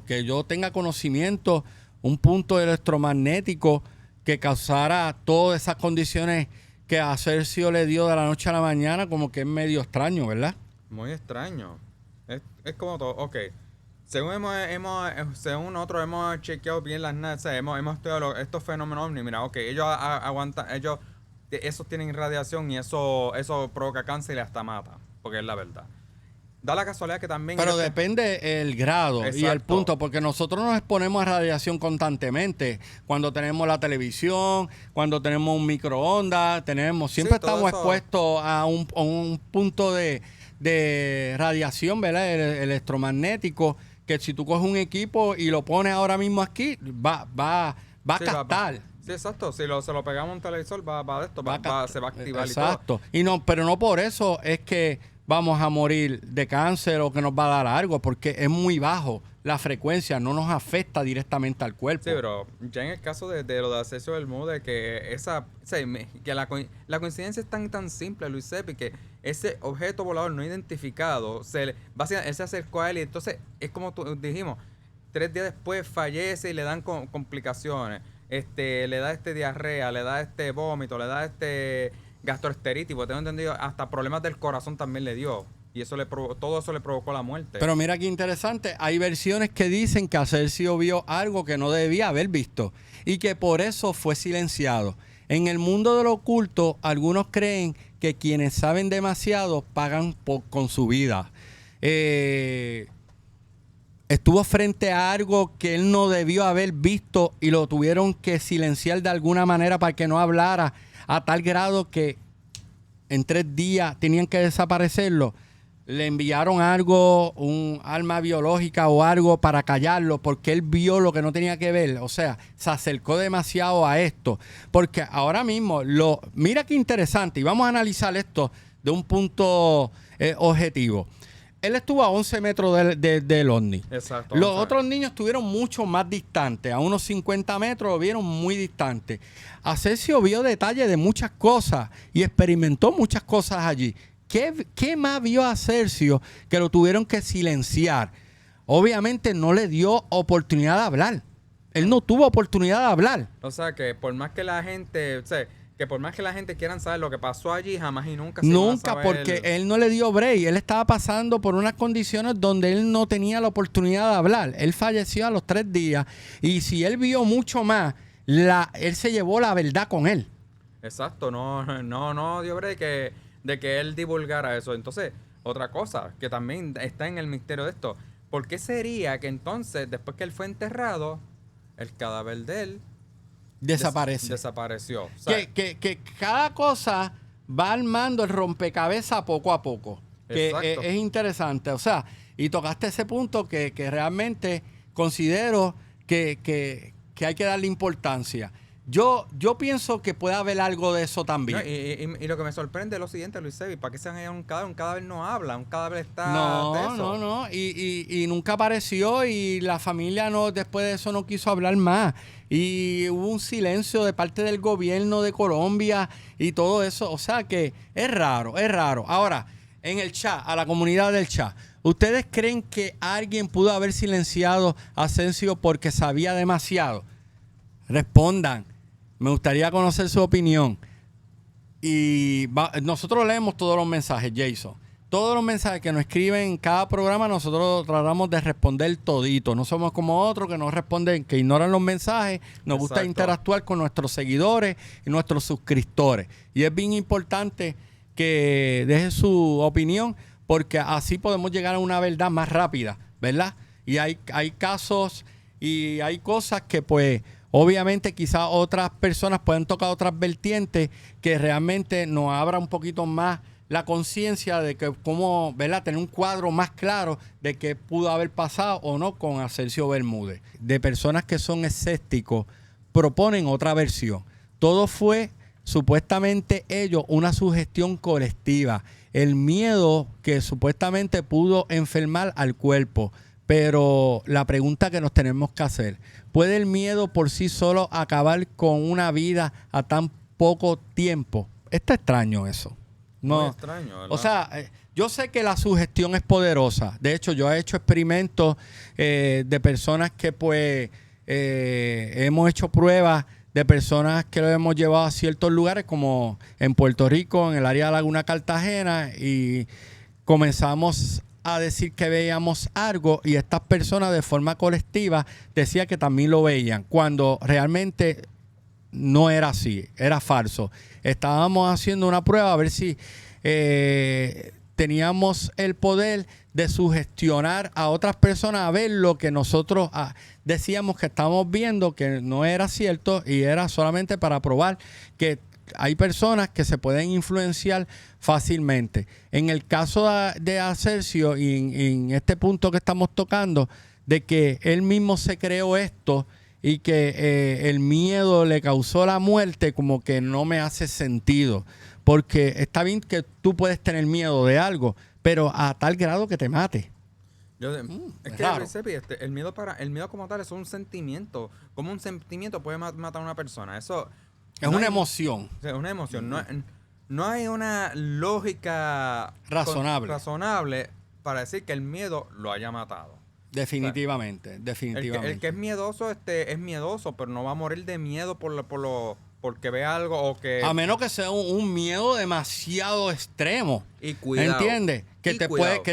Que yo tenga conocimiento, un punto electromagnético que causara todas esas condiciones que a Arcesio le dio de la noche a la mañana, como que es medio extraño, ¿verdad? Muy extraño. Es como todo. Ok. Según nosotros hemos chequeado bien las NASA, hemos estudiado estos fenómenos ovni. Mira, ok, ellos aguantan, esos tienen radiación y eso provoca cáncer y hasta mata, porque es la verdad. Da la casualidad que también... Pero depende el grado. Exacto. Y el punto, porque nosotros nos exponemos a radiación constantemente. Cuando tenemos la televisión, cuando tenemos un microondas, siempre estamos expuestos a un punto de radiación, ¿verdad? Electromagnético, que si tú coges un equipo y lo pones ahora mismo aquí, va a captar. Sí, exacto. Si se lo pegamos a un televisor, se va a activar. Exacto. Pero no por eso es que vamos a morir de cáncer o que nos va a dar algo, porque es muy bajo la frecuencia, no nos afecta directamente al cuerpo. Sí, pero ya en el caso de lo de Arcesio Bermúdez, que la coincidencia es tan simple, Luis Cepi, que ese objeto volador no identificado, él se acercó a él y entonces es como dijimos, 3 días después fallece y le dan complicaciones. Le da diarrea, le da vómito, le da gastroenteritis, porque tengo entendido, hasta problemas del corazón también le dio. Y todo eso le provocó la muerte. Pero mira qué interesante. Hay versiones que dicen que Arcesio vio algo que no debía haber visto y que por eso fue silenciado. En el mundo de lo oculto, algunos creen que quienes saben demasiado pagan con su vida. Estuvo frente a algo que él no debió haber visto y lo tuvieron que silenciar de alguna manera para que no hablara, a tal grado que en 3 días tenían que desaparecerlo. Le enviaron algo, un arma biológica o algo para callarlo, porque él vio lo que no tenía que ver. O sea, se acercó demasiado a esto. Porque ahora mismo, mira qué interesante, y vamos a analizar esto de un punto objetivo. él estuvo a 11 metros del ovni. Exacto. Los otros niños estuvieron mucho más distantes, a unos 50 metros lo vieron muy distante. Asensio vio detalles de muchas cosas y experimentó muchas cosas allí. ¿Qué más vio Asensio que lo tuvieron que silenciar? Obviamente no le dio oportunidad de hablar. Él no tuvo oportunidad de hablar. O sea, que por más que la gente, quieran saber lo que pasó allí, jamás y nunca Nunca, van a saber. porque él no le dio break. Él estaba pasando por unas condiciones donde él no tenía la oportunidad de hablar. Él falleció a los 3 días y si él vio mucho más, él se llevó la verdad con él. Exacto, no dio break de que él divulgara eso. Entonces, otra cosa que también está en el misterio de esto, ¿por qué sería que entonces, después que él fue enterrado, el cadáver de él desapareció? O sea, Que cada cosa va armando el rompecabezas poco a poco. Que es interesante. O sea, y tocaste ese punto que realmente considero que hay que darle importancia. Yo pienso que puede haber algo de eso también. No, y lo que me sorprende es lo siguiente, Luis Sevi, ¿para qué se van a ir a un cadáver? Un cadáver no habla, un cadáver está No. Y nunca apareció y la familia después de eso no quiso hablar más. Y hubo un silencio de parte del gobierno de Colombia y todo eso. O sea que es raro. Ahora, en el chat, a la comunidad del chat, ¿ustedes creen que alguien pudo haber silenciado a Asensio porque sabía demasiado? Respondan. Me gustaría conocer su opinión. Y nosotros leemos todos los mensajes, Jason. Todos los mensajes que nos escriben en cada programa, nosotros tratamos de responder todito. No somos como otros que no responden, que ignoran los mensajes. Nos gusta interactuar con nuestros seguidores y nuestros suscriptores. Y es bien importante que deje su opinión, porque así podemos llegar a una verdad más rápida, ¿verdad? Y hay casos y hay cosas que pues obviamente quizás otras personas pueden tocar otras vertientes que realmente nos abra un poquito más la conciencia de que cómo, ¿verdad? Tener un cuadro más claro de qué pudo haber pasado o no con Asensio Bermúdez. De personas que son escépticos proponen otra versión. Todo fue supuestamente ellos una sugestión colectiva. El miedo que supuestamente pudo enfermar al cuerpo. Pero la pregunta que nos tenemos que hacer, ¿puede el miedo por sí solo acabar con una vida a tan poco tiempo? Está extraño eso. No, muy extraño, ¿verdad? O sea, yo sé que la sugestión es poderosa. De hecho, yo he hecho experimentos de personas que pues hemos hecho pruebas de personas que lo hemos llevado a ciertos lugares como en Puerto Rico, en el área de Laguna Cartagena, y comenzamos a decir que veíamos algo y estas personas de forma colectiva decían que también lo veían, cuando realmente no era así, era falso. Estábamos haciendo una prueba a ver si teníamos el poder de sugestionar a otras personas a ver lo que nosotros decíamos que estábamos viendo, que no era cierto y era solamente para probar que hay personas que se pueden influenciar fácilmente. En el caso de Asensio y en este punto que estamos tocando, de que él mismo se creó esto y que el miedo le causó la muerte, como que no me hace sentido. Porque está bien que tú puedes tener miedo de algo, pero a tal grado que te mate. Es que el miedo como tal es un sentimiento. ¿Cómo un sentimiento puede matar a una persona? Eso es una emoción. Es una emoción. No hay una lógica razonable para decir que el miedo lo haya matado. Definitivamente. El que es miedoso es miedoso, pero no va a morir de miedo porque ve algo o que... A menos que sea un miedo demasiado extremo. Y cuidado. ¿Entiendes? Que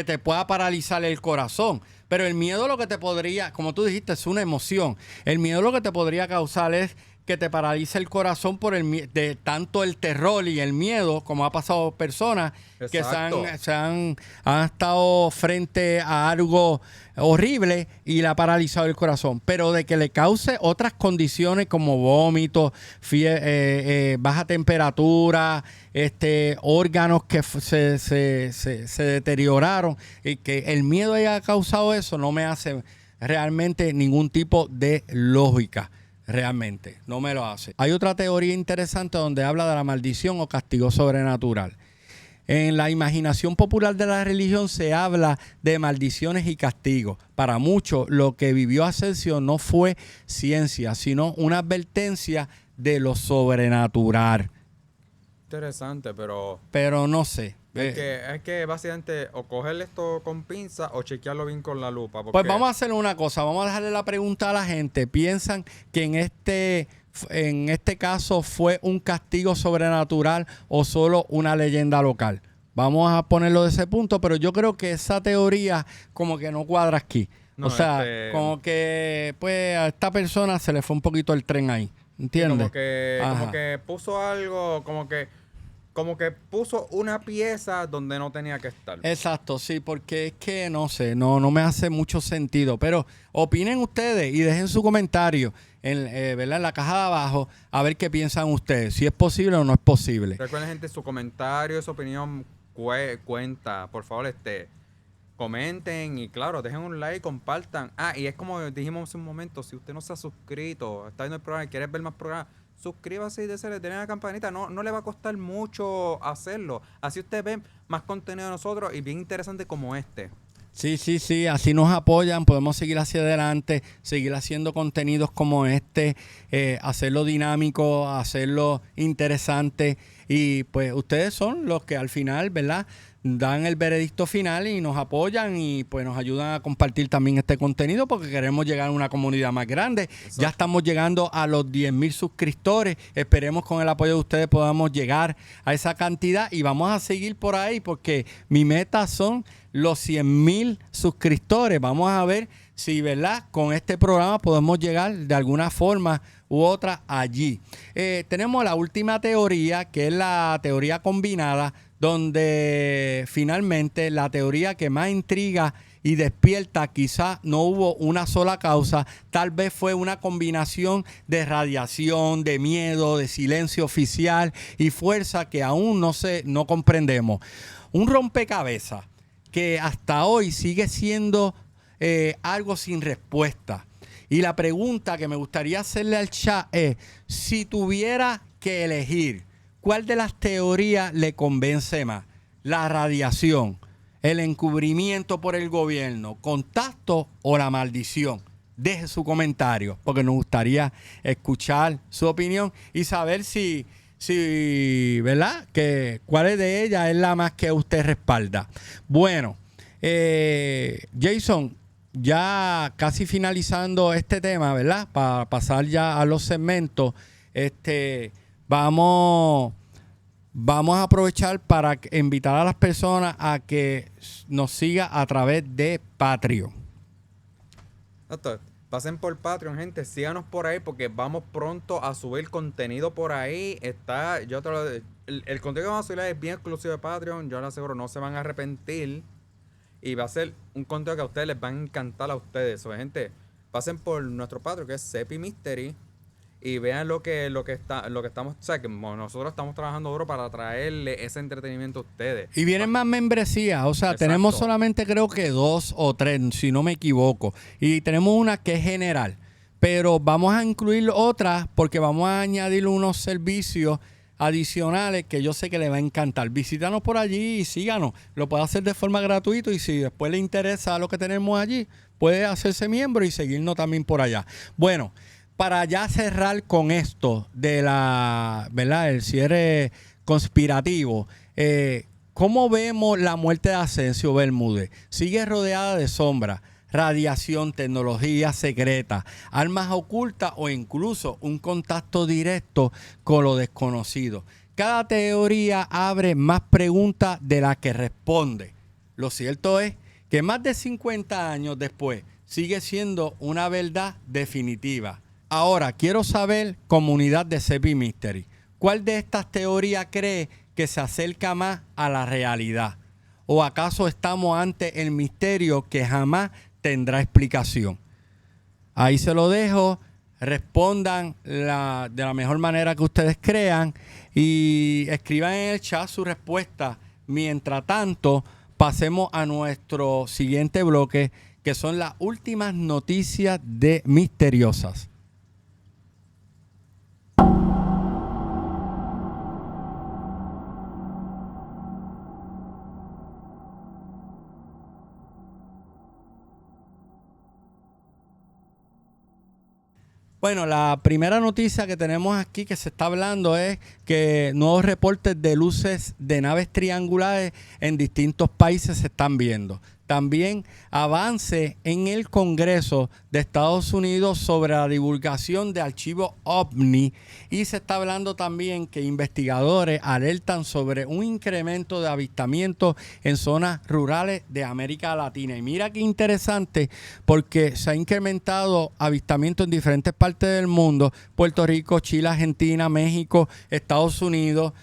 te pueda paralizar el corazón. Pero el miedo lo que te podría, como tú dijiste, es una emoción. El miedo lo que te podría causar es que te paralice el corazón por de tanto el terror y el miedo, como ha pasado personas que han estado frente a algo horrible y le ha paralizado el corazón. Pero de que le cause otras condiciones como vómitos, baja temperatura, órganos que se deterioraron, y que el miedo haya causado eso, no me hace realmente ningún tipo de lógica. Realmente, no me lo hace. Hay otra teoría interesante donde habla de la maldición o castigo sobrenatural. En la imaginación popular de la religión se habla de maldiciones y castigos. Para muchos, lo que vivió Ascencio no fue ciencia, sino una advertencia de lo sobrenatural. Interesante, pero Pero no sé. es que básicamente o coger esto con pinza o chequearlo bien con la lupa. Pues vamos a hacer una cosa, vamos a dejarle la pregunta a la gente. ¿Piensan que en este caso fue un castigo sobrenatural o solo una leyenda local? Vamos a ponerlo de ese punto, pero yo creo que esa teoría como que no cuadra aquí. No, o sea, como que pues a esta persona se le fue un poquito el tren ahí, ¿entiendes? Como que puso algo, como que puso una pieza donde no tenía que estar. Exacto, sí, porque es que no sé, no me hace mucho sentido. Pero opinen ustedes y dejen su comentario ¿verdad? En la caja de abajo a ver qué piensan ustedes, si es posible o no es posible. Recuerden, gente, su comentario, su opinión cuenta. Por favor, comenten y claro, dejen un like, compartan. Y es como dijimos hace un momento, si usted no se ha suscrito, está viendo el programa y quiere ver más programas, suscríbase y denle a la campanita. No le va a costar mucho hacerlo. Así usted ve más contenido de nosotros y bien interesante como este. Sí, así nos apoyan, podemos seguir hacia adelante, seguir haciendo contenidos como este, hacerlo dinámico, hacerlo interesante y pues ustedes son los que al final, ¿verdad?, dan el veredicto final y nos apoyan y pues nos ayudan a compartir también este contenido porque queremos llegar a una comunidad más grande. Exacto. Ya estamos llegando a los 10,000 suscriptores. Esperemos con el apoyo de ustedes podamos llegar a esa cantidad y vamos a seguir por ahí porque mi meta son los 100,000 suscriptores. Vamos a ver si, ¿verdad?, con este programa podemos llegar de alguna forma u otra allí. Tenemos la última teoría, que es la teoría combinada, donde finalmente la teoría que más intriga y despierta, quizás no hubo una sola causa, tal vez fue una combinación de radiación, de miedo, de silencio oficial y fuerza que aún no comprendemos. Un rompecabezas que hasta hoy sigue siendo algo sin respuesta. Y la pregunta que me gustaría hacerle al chat es, si tuviera que elegir, ¿cuál de las teorías le convence más? ¿La radiación, el encubrimiento por el gobierno, contacto o la maldición? Deje su comentario porque nos gustaría escuchar su opinión y saber si ¿verdad?, que cuál de ellas es la más que usted respalda. Bueno, Jason, ya casi finalizando este tema, ¿verdad?, para pasar ya a los segmentos, vamos a aprovechar para invitar a las personas a que nos sigan a través de Patreon. Pasen por Patreon, gente. Síganos por ahí porque vamos pronto a subir contenido por ahí. El contenido que vamos a subir es bien exclusivo de Patreon. Yo les aseguro, no se van a arrepentir. Y va a ser un contenido que a ustedes les va a encantar a ustedes. Gente, pasen por nuestro Patreon, que es Sepi Mystery. Y vean lo que estamos, o sea, que nosotros estamos trabajando duro para traerle ese entretenimiento a ustedes. Y vienen más membresías, o sea, exacto, tenemos solamente creo que 2 o 3, si no me equivoco. Y tenemos una que es general, pero vamos a incluir otras porque vamos a añadir unos servicios adicionales que yo sé que le va a encantar. Visítanos por allí y síganos. Lo puede hacer de forma gratuita y si después le interesa lo que tenemos allí, puede hacerse miembro y seguirnos también por allá. Bueno, para ya cerrar con esto de ¿verdad?, el cierre conspirativo, ¿cómo vemos la muerte de Ascencio Bermúdez? Sigue rodeada de sombras, radiación, tecnología secreta, armas ocultas o incluso un contacto directo con lo desconocido. Cada teoría abre más preguntas de las que responde. Lo cierto es que más de 50 años después sigue siendo una verdad definitiva. Ahora, quiero saber, comunidad de Sepi Mystery, ¿cuál de estas teorías cree que se acerca más a la realidad? ¿O acaso estamos ante el misterio que jamás tendrá explicación? Ahí se lo dejo. Respondan de la mejor manera que ustedes crean y escriban en el chat su respuesta. Mientras tanto, pasemos a nuestro siguiente bloque, que son las últimas noticias de misteriosas. Bueno, la primera noticia que tenemos aquí que se está hablando es que nuevos reportes de luces de naves triangulares en distintos países se están viendo. También avance en el Congreso de Estados Unidos sobre la divulgación de archivos OVNI, y se está hablando también que investigadores alertan sobre un incremento de avistamientos en zonas rurales de América Latina. Y mira qué interesante, porque se ha incrementado avistamientos en diferentes partes del mundo: Puerto Rico, Chile, Argentina, México, Estados Unidos.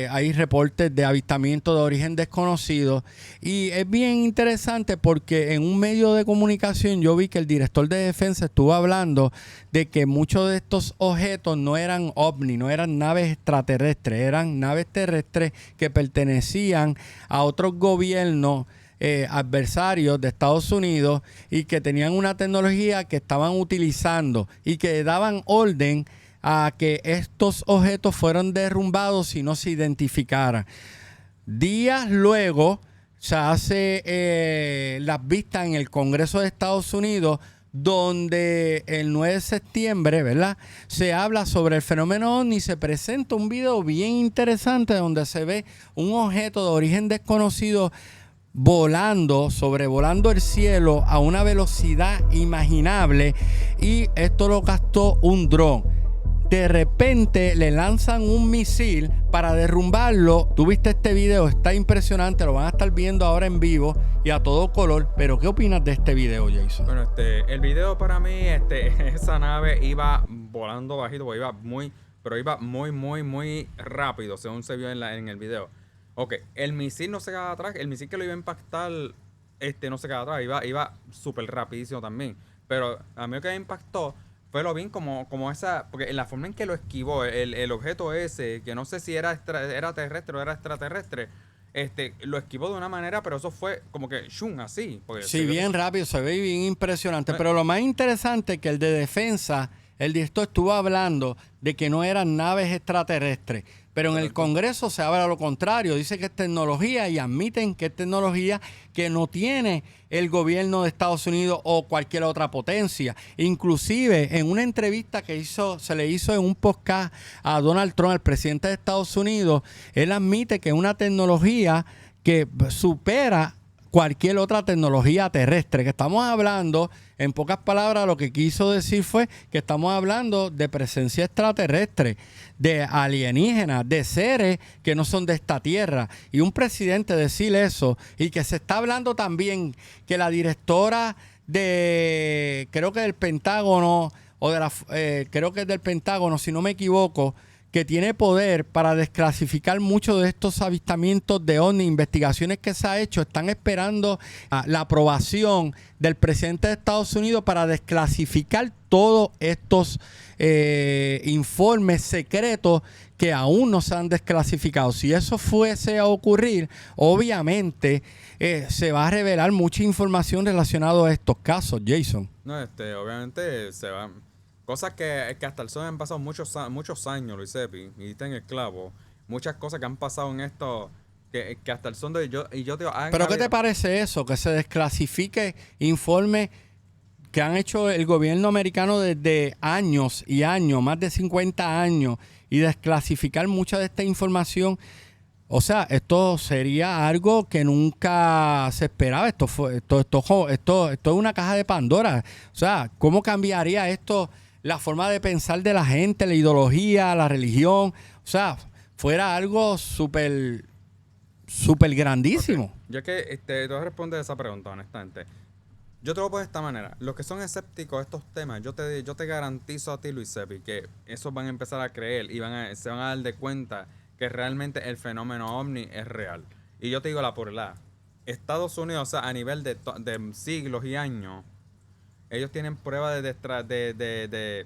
Hay reportes de avistamiento de origen desconocido, y es bien interesante porque en un medio de comunicación yo vi que el director de defensa estuvo hablando de que muchos de estos objetos no eran ovni, no eran naves extraterrestres, eran naves terrestres que pertenecían a otros gobiernos adversarios de Estados Unidos, y que tenían una tecnología que estaban utilizando y que daban orden a que estos objetos fueran derrumbados y no se identificaran. Días luego se hace las vistas en el Congreso de Estados Unidos, donde el 9 de septiembre, ¿verdad?, se habla sobre el fenómeno OVNI. Se presenta un video bien interesante donde se ve un objeto de origen desconocido sobrevolando el cielo a una velocidad imaginable, y esto lo captó un dron. De repente le lanzan un misil para derrumbarlo. Tuviste este video, está impresionante, lo van a estar viendo ahora en vivo y a todo color. Pero ¿qué opinas de este video, Jason? Bueno, el video para mí, esa nave iba volando bajito, porque iba muy rápido, según se vio en el video. Ok, el misil no se quedaba atrás, el misil que lo iba a impactar, no se quedaba atrás, iba súper rapidísimo también. Pero a mí lo que me impactó fue lo bien como esa, porque en la forma en que lo esquivó el objeto ese, que no sé si era terrestre o era extraterrestre, lo esquivó de una manera, pero eso fue como que shum, así. Sí, bien rápido, se ve bien impresionante. Pero lo más interesante es que el de defensa, el director, estuvo hablando de que no eran naves extraterrestres. Pero en el Congreso se habla lo contrario. Dice que es tecnología, y admiten que es tecnología que no tiene el gobierno de Estados Unidos o cualquier otra potencia. Inclusive, en una entrevista que se le hizo en un podcast a Donald Trump, el presidente de Estados Unidos, él admite que es una tecnología que supera cualquier otra tecnología terrestre. Que estamos hablando, en pocas palabras, lo que quiso decir fue que estamos hablando de presencia extraterrestre, de alienígenas, de seres que no son de esta tierra. Y un presidente decir eso, y que se está hablando también que la directora creo que del Pentágono, creo que es del Pentágono, si no me equivoco, que tiene poder para desclasificar muchos de estos avistamientos de OVNI, investigaciones que se ha hecho, están esperando la aprobación del presidente de Estados Unidos para desclasificar todos estos informes secretos que aún no se han desclasificado. Si eso fuese a ocurrir, obviamente se va a revelar mucha información relacionada a estos casos, Jason. No, obviamente se va. Cosas que hasta el sol han pasado muchos años, Luis Epi, y está en el clavo. Muchas cosas que han pasado en esto, que hasta el son de yo te digo, ¿Pero qué te parece eso? Que se desclasifique informes que han hecho el gobierno americano desde años y años, más de 50 años, y desclasificar mucha de esta información. O sea, esto sería algo que nunca se esperaba. Esto es una caja de Pandora. O sea, ¿cómo cambiaría esto la forma de pensar de la gente, la ideología, la religión? O sea, fuera algo súper grandísimo. Okay. Yo que te voy a responder esa pregunta, honestamente. Yo te lo pongo de esta manera. Los que son escépticos de estos temas, yo te garantizo a ti, Luis Sepi, que esos van a empezar a creer y se van a dar de cuenta que realmente el fenómeno OVNI es real. Y yo te digo la verdad. Estados Unidos, o sea, a nivel de siglos y años, ellos tienen pruebas de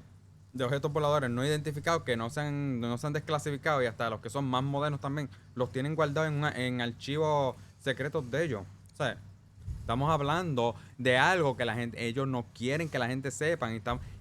objetos voladores no identificados que no se han desclasificado, y hasta los que son más modernos también los tienen guardados en archivos secretos de ellos. O sea, estamos hablando de algo que ellos no quieren que la gente sepa,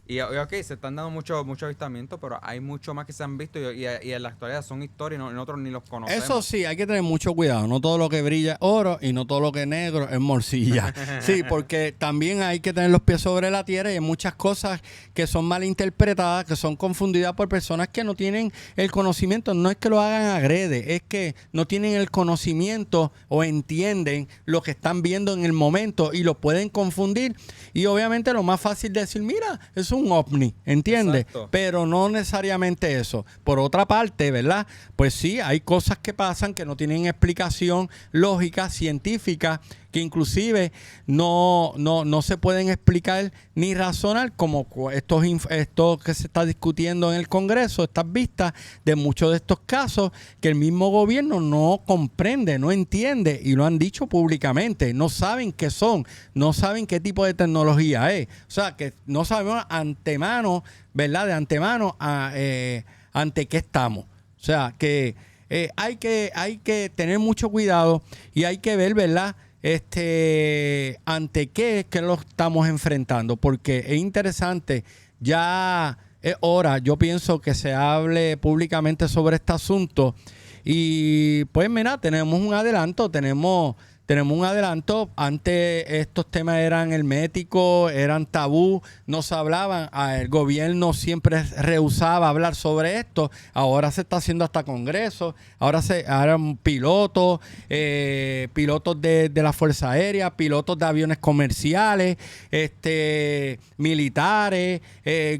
Y ok, se están dando mucho avistamiento, pero hay mucho más que se han visto y en la actualidad son historias y nosotros ni los conocemos. Eso sí, hay que tener mucho cuidado. No todo lo que brilla es oro y no todo lo que es negro es morcilla. Sí, porque también hay que tener los pies sobre la tierra y hay muchas cosas que son mal interpretadas, que son confundidas por personas que no tienen el conocimiento. No es que lo hagan agrede, es que no tienen el conocimiento o entienden lo que están viendo en el momento y lo pueden confundir. Y obviamente lo más fácil de decir, mira, es un ovni, ¿entiendes? Exacto. Pero no necesariamente eso. Por otra parte, ¿verdad? Pues sí, hay cosas que pasan que no tienen explicación lógica, científica, que inclusive no se pueden explicar ni razonar, como esto que se está discutiendo en el Congreso, estas vistas de muchos de estos casos que el mismo gobierno no comprende, no entiende y lo han dicho públicamente. No saben qué son, no saben qué tipo de tecnología es. O sea, que no sabemos antemano, ¿verdad? De antemano ante qué estamos. O sea, que hay que tener mucho cuidado y hay que ver, ¿verdad? Ante qué es que lo estamos enfrentando, porque es interesante, ya es hora, yo pienso que se hable públicamente sobre este asunto y pues mira, tenemos un adelanto, antes estos temas eran herméticos, eran tabú, no se hablaban, el gobierno siempre rehusaba hablar sobre esto, ahora se está haciendo hasta congreso, ahora pilotos, pilotos de la Fuerza Aérea, pilotos de aviones comerciales, militares,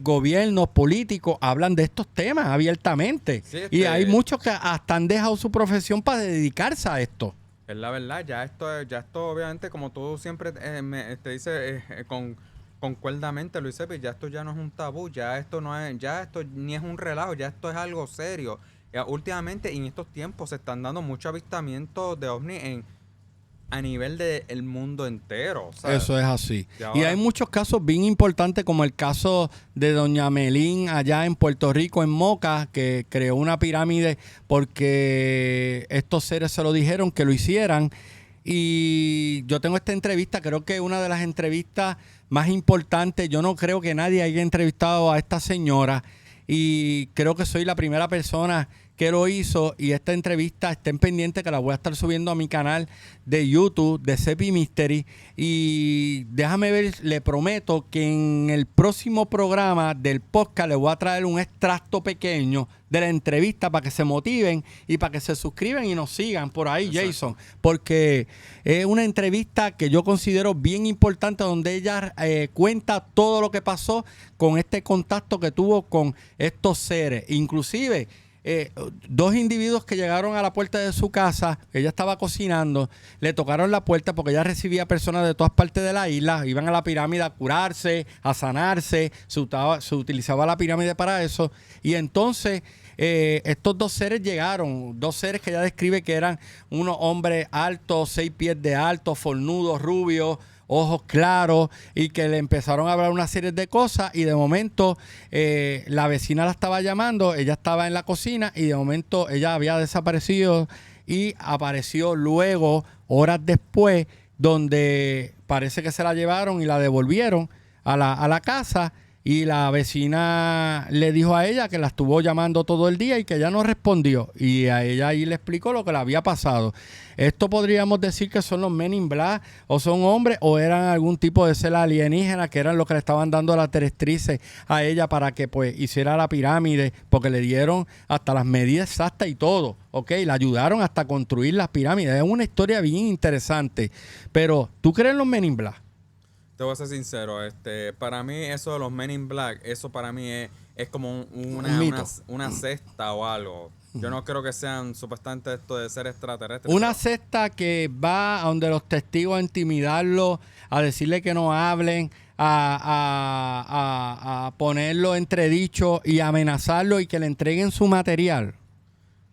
gobiernos, políticos, hablan de estos temas abiertamente. Sí, Y hay muchos que hasta han dejado su profesión para dedicarse a esto. Es la verdad, ya esto obviamente, como tú siempre te dices concuerdamente, Luis Epi, ya esto ya no es un tabú, ya esto ni es un relajo, ya esto es algo serio. Últimamente, en estos tiempos, se están dando muchos avistamientos de ovni a nivel del mundo entero, ¿sabes? Eso es así. Y Y ahora- hay muchos casos bien importantes, como el caso de doña Melín allá en Puerto Rico, en Moca, que creó una pirámide porque estos seres se lo dijeron que lo hicieran. Y yo tengo esta entrevista, creo que una de las entrevistas más importantes. Yo no creo que nadie haya entrevistado a esta señora y creo que soy la primera persona que lo hizo, y esta entrevista estén pendientes que la voy a estar subiendo a mi canal de YouTube de Sepi Mystery. Y déjame ver, le prometo que en el próximo programa del podcast le voy a traer un extracto pequeño de la entrevista para que se motiven y para que se suscriban y nos sigan por ahí. Exacto. Jason, porque es una entrevista que yo considero bien importante, donde ella cuenta todo lo que pasó con este contacto que tuvo con estos seres. Inclusive dos individuos que llegaron a la puerta de su casa, ella estaba cocinando, le tocaron la puerta porque ella recibía personas de todas partes de la isla, iban a la pirámide a curarse, a sanarse, se utilizaba la pirámide para eso, y entonces estos dos seres llegaron, dos seres que ella describe que eran unos hombres altos, 6 pies de alto, fornudos, rubios, ojos claros, y que le empezaron a hablar una serie de cosas, y de momento la vecina la estaba llamando, ella estaba en la cocina y de momento ella había desaparecido y apareció luego, horas después, donde parece que se la llevaron y la devolvieron a la casa. Y la vecina le dijo a ella que la estuvo llamando todo el día y que ella no respondió. Y a ella ahí le explicó lo que le había pasado. Esto podríamos decir que son los Men in Black, o son hombres, o eran algún tipo de ser alienígena, que eran los que le estaban dando las directrices a ella para que pues hiciera la pirámide, porque le dieron hasta las medidas exactas y todo. ¿Ok? La ayudaron hasta construir las pirámides. Es una historia bien interesante. Pero, ¿tú crees en los Men in Black? Te voy a ser sincero, para mí eso de los Men in Black, eso para mí es como una secta o algo. Yo no creo que sean supuestamente esto de ser extraterrestres. Una secta que va a donde los testigos a intimidarlos, a decirle que no hablen, a ponerlo entredicho y amenazarlo y que le entreguen su material.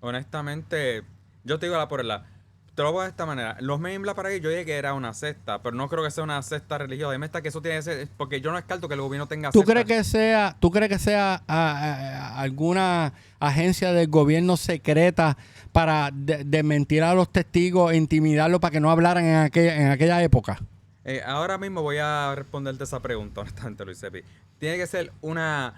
Honestamente, yo te digo la por el lado. Te lo voy de esta manera. Los Men in Black para mí, yo dije que era una secta, pero no creo que sea una secta religiosa. Dime esta que eso tiene que ser, porque yo no descarto que el gobierno tenga ¿Tú secta. crees que sea alguna agencia del gobierno secreta para desmentir a los testigos e intimidarlos para que no hablaran en aquella época? Ahora mismo voy a responderte esa pregunta, honestamente, Luis Epi. Tiene que ser una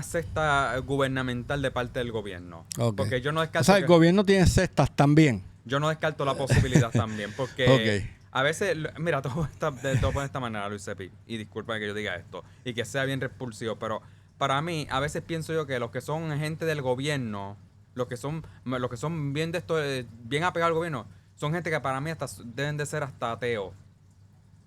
cesta gubernamental de parte del gobierno. Ok. Porque yo no O descarto sea, el gobierno tiene cestas también. yo no descarto la posibilidad también. Porque Ok. a veces, mira, te voy a poner de esta manera, Luis Epi. Y disculpa que yo diga esto. Y que sea bien repulsivo. Pero para mí, a veces pienso yo que los que son gente del gobierno, los que son bien de esto, bien apegados al gobierno, son gente que para mí hasta deben de ser hasta ateos.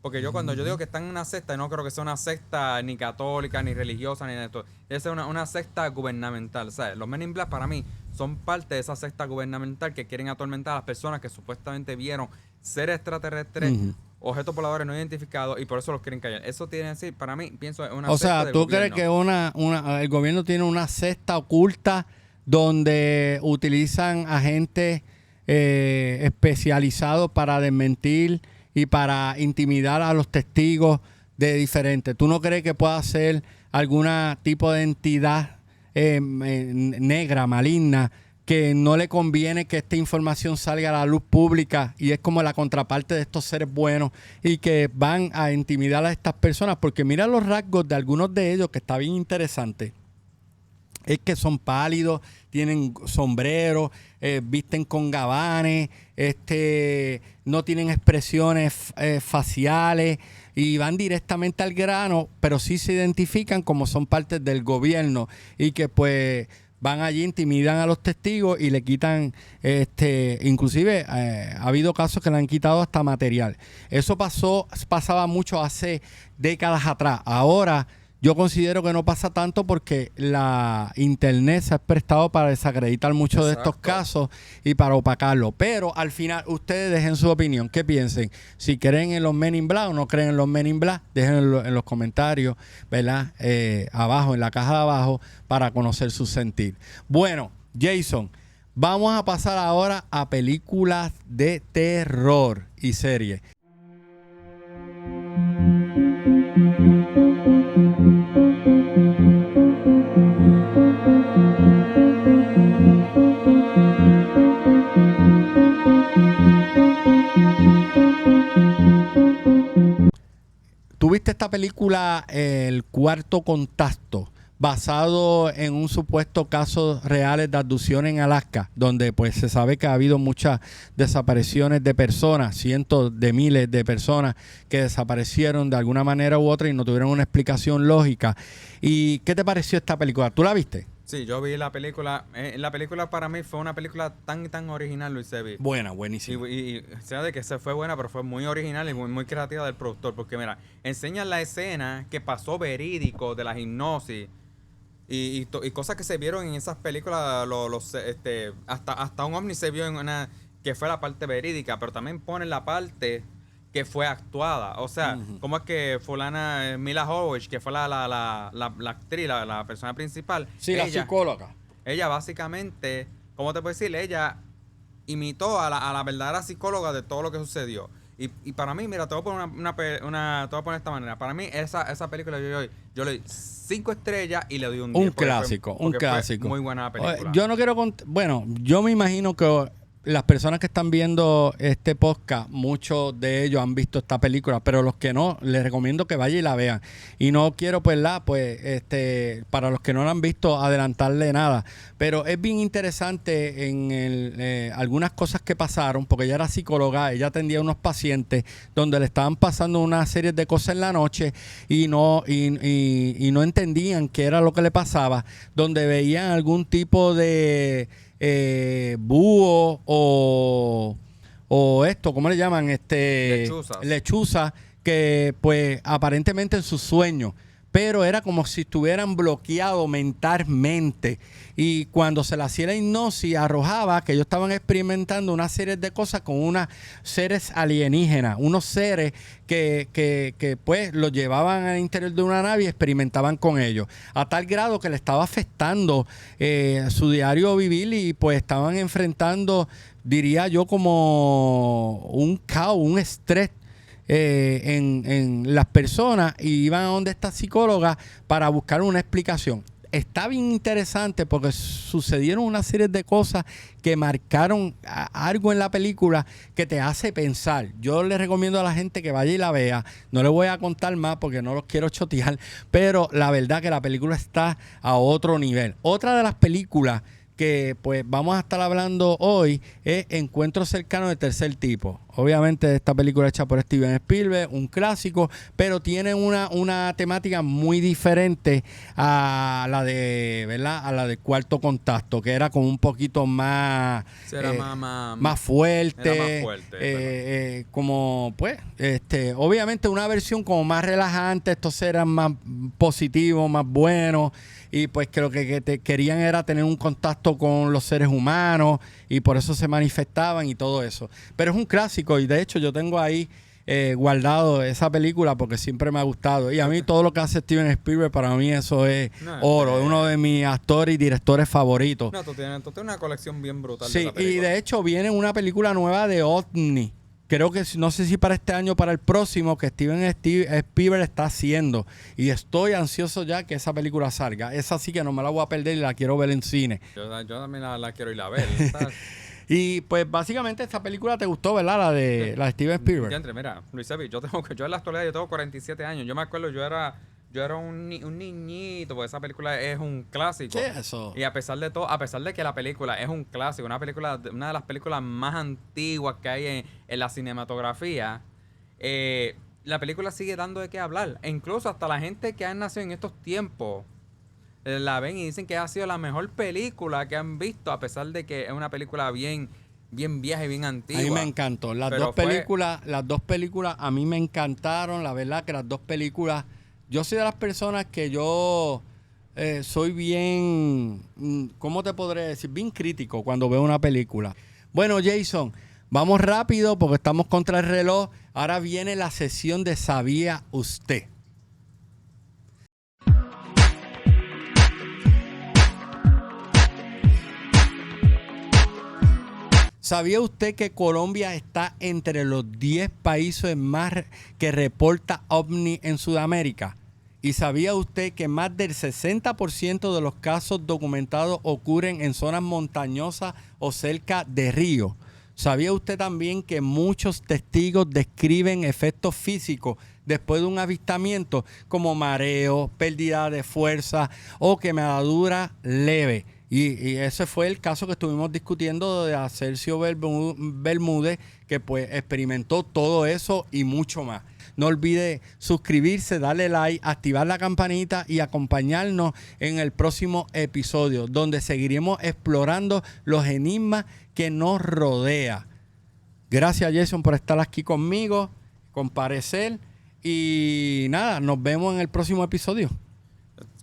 Porque yo cuando yo digo que están en una secta, no creo que sea una secta ni católica, ni religiosa, ni de esto. Es una secta gubernamental. ¿Sabes? Los Men in Black para mí son parte de esa secta gubernamental que quieren atormentar a las personas que supuestamente vieron seres extraterrestres, objetos voladores no identificados, y por eso los quieren callar. Eso tiene que decir, para mí, pienso, es una O secta sea, del ¿tú gobierno. crees que el gobierno tiene una cesta oculta donde utilizan agentes especializados para desmentir y para intimidar a los testigos de diferentes? ¿Tú no crees que pueda ser algún tipo de entidad negra, maligna, que no le conviene que esta información salga a la luz pública y es como la contraparte de estos seres buenos y que van a intimidar a estas personas? Porque mira los rasgos de algunos de ellos, que está bien interesante. Es que son pálidos, tienen sombreros, visten con gabanes, no tienen expresiones faciales y van directamente al grano, pero sí se identifican como son partes del gobierno y que pues van allí, intimidan a los testigos y le quitan, inclusive ha habido casos que le han quitado hasta material. Eso pasaba mucho hace décadas atrás. Ahora yo considero que no pasa tanto porque la internet se ha prestado para desacreditar muchos de estos casos y para opacarlo. Pero al final, ustedes dejen su opinión. ¿Qué piensen? Si creen en los Men in Black o no creen en los Men in Black, déjenlo en los comentarios, ¿verdad? Abajo, en la caja de abajo, para conocer su sentir. Bueno, Jason, vamos a pasar ahora a películas de terror y series. ¿Tuviste esta película, El Cuarto Contacto, basado en un supuesto caso reales de abducción en Alaska, donde pues se sabe que ha habido muchas desapariciones de personas, cientos de miles de personas que desaparecieron de alguna manera u otra y no tuvieron una explicación lógica? ¿Y qué te pareció esta película? ¿Tú la viste? Sí, yo vi la película. La película para mí fue una película tan original, Luis Evi. Buena, buenísima. Y sea de que se fue buena, pero fue muy original y muy creativa del productor. Porque mira, enseñan la escena que pasó verídico de la hipnosis y cosas que se vieron en esas películas. Hasta un ovni se vio en una que fue la parte verídica, pero también ponen la parte que fue actuada. O sea, cómo es que fulana Mila Jovovich, que fue la actriz, la persona principal. Sí, la psicóloga. Ella básicamente, ¿cómo te puedo decir? Ella imitó a la verdadera psicóloga de todo lo que sucedió. Y para mí, mira, te voy a poner te voy a poner de esta manera. Para mí, esa película yo le doy 5 estrellas y le doy un 10. Un clásico. Fue muy buena película. Yo no quiero... Bueno, yo me imagino que las personas que están viendo este podcast, muchos de ellos han visto esta película, pero los que no, les recomiendo que vayan y la vean. Y no quiero, para los que no la han visto, adelantarle nada. Pero es bien interesante en algunas cosas que pasaron, porque ella era psicóloga, ella atendía a unos pacientes donde le estaban pasando una serie de cosas en la noche y no entendían qué era lo que le pasaba, donde veían algún tipo de búho o esto, ¿cómo le llaman? Lechuza, que pues aparentemente en sus sueños, pero era como si estuvieran bloqueados mentalmente. Y cuando se le hacía la hipnosis, arrojaba que ellos estaban experimentando una serie de cosas con unos seres alienígenas, unos seres que pues los llevaban al interior de una nave y experimentaban con ellos, a tal grado que le estaba afectando su diario vivir y pues estaban enfrentando, diría yo, como un caos, un estrés en las personas, y iban a donde esta psicóloga para buscar una explicación. está bien interesante porque sucedieron una serie de cosas que marcaron algo en la película que te hace pensar. Yo le recomiendo a la gente que vaya y la vea. No le voy a contar más porque no los quiero chotear, pero la verdad que la película está a otro nivel. Otra de las películas que pues vamos a estar hablando hoy es Encuentros cercanos de tercer tipo. Obviamente esta película hecha por Steven Spielberg, un clásico, pero tiene una temática muy diferente a la de, ¿verdad? A la de Cuarto Contacto, que era como un poquito más más fuerte, era más fuerte, como pues obviamente una versión como más relajante. Estos eran más positivos, más buenos, y pues que lo que querían era tener un contacto con los seres humanos y por eso se manifestaban y todo eso. Pero es un clásico y de hecho yo tengo ahí guardado esa película porque siempre me ha gustado. Y a mí todo lo que hace Steven Spielberg, para mí eso es oro. Es uno de mis actores y directores favoritos. No, tú tienes una colección bien brutal. Sí, de la película. Y de hecho viene una película nueva de OVNI. Creo que no sé si para este año o para el próximo, que Steven Spielberg está haciendo. Y estoy ansioso ya que esa película salga. Esa sí que no me la voy a perder y la quiero ver en cine. Yo también la quiero ir a ver. Y pues básicamente esta película te gustó, ¿verdad? La de Steven Spielberg. Mira, Luis Epi, yo en la actualidad yo tengo 47 años. Yo me acuerdo, yo era un niñito, porque esa película es un clásico. ¿Qué es eso? Y a pesar de todo, a pesar de que la película es un clásico, una de las películas más antiguas que hay en la cinematografía, la película sigue dando de qué hablar. E incluso hasta la gente que ha nacido en estos tiempos la ven y dicen que ha sido la mejor película que han visto, a pesar de que es una película bien vieja y bien antigua. A mí me encantó. Las dos películas a mí me encantaron. La verdad que las dos películas, yo soy de las personas que yo soy bien, ¿cómo te podré decir? Bien crítico cuando veo una película. Bueno, Jason, vamos rápido porque estamos contra el reloj. Ahora viene la sesión de ¿Sabía usted? ¿Sabía usted que Colombia está entre los 10 países más que reporta OVNI en Sudamérica? ¿Y sabía usted que más del 60% de los casos documentados ocurren en zonas montañosas o cerca de ríos? ¿Sabía usted también que muchos testigos describen efectos físicos después de un avistamiento como mareo, pérdida de fuerza o quemadura leve? Y ese fue el caso que estuvimos discutiendo de Acercio Bermúdez, que pues experimentó todo eso y mucho más. No olvide suscribirse, darle like, activar la campanita y acompañarnos en el próximo episodio, donde seguiremos explorando los enigmas que nos rodean. Gracias, Jason, por estar aquí conmigo, comparecer. Y nada, nos vemos en el próximo episodio.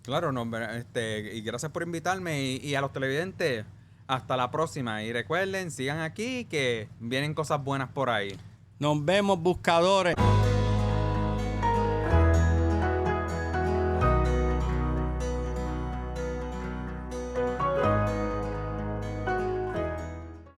Claro, no, y gracias por invitarme y a los televidentes, hasta la próxima. Y recuerden, sigan aquí que vienen cosas buenas por ahí. Nos vemos, buscadores.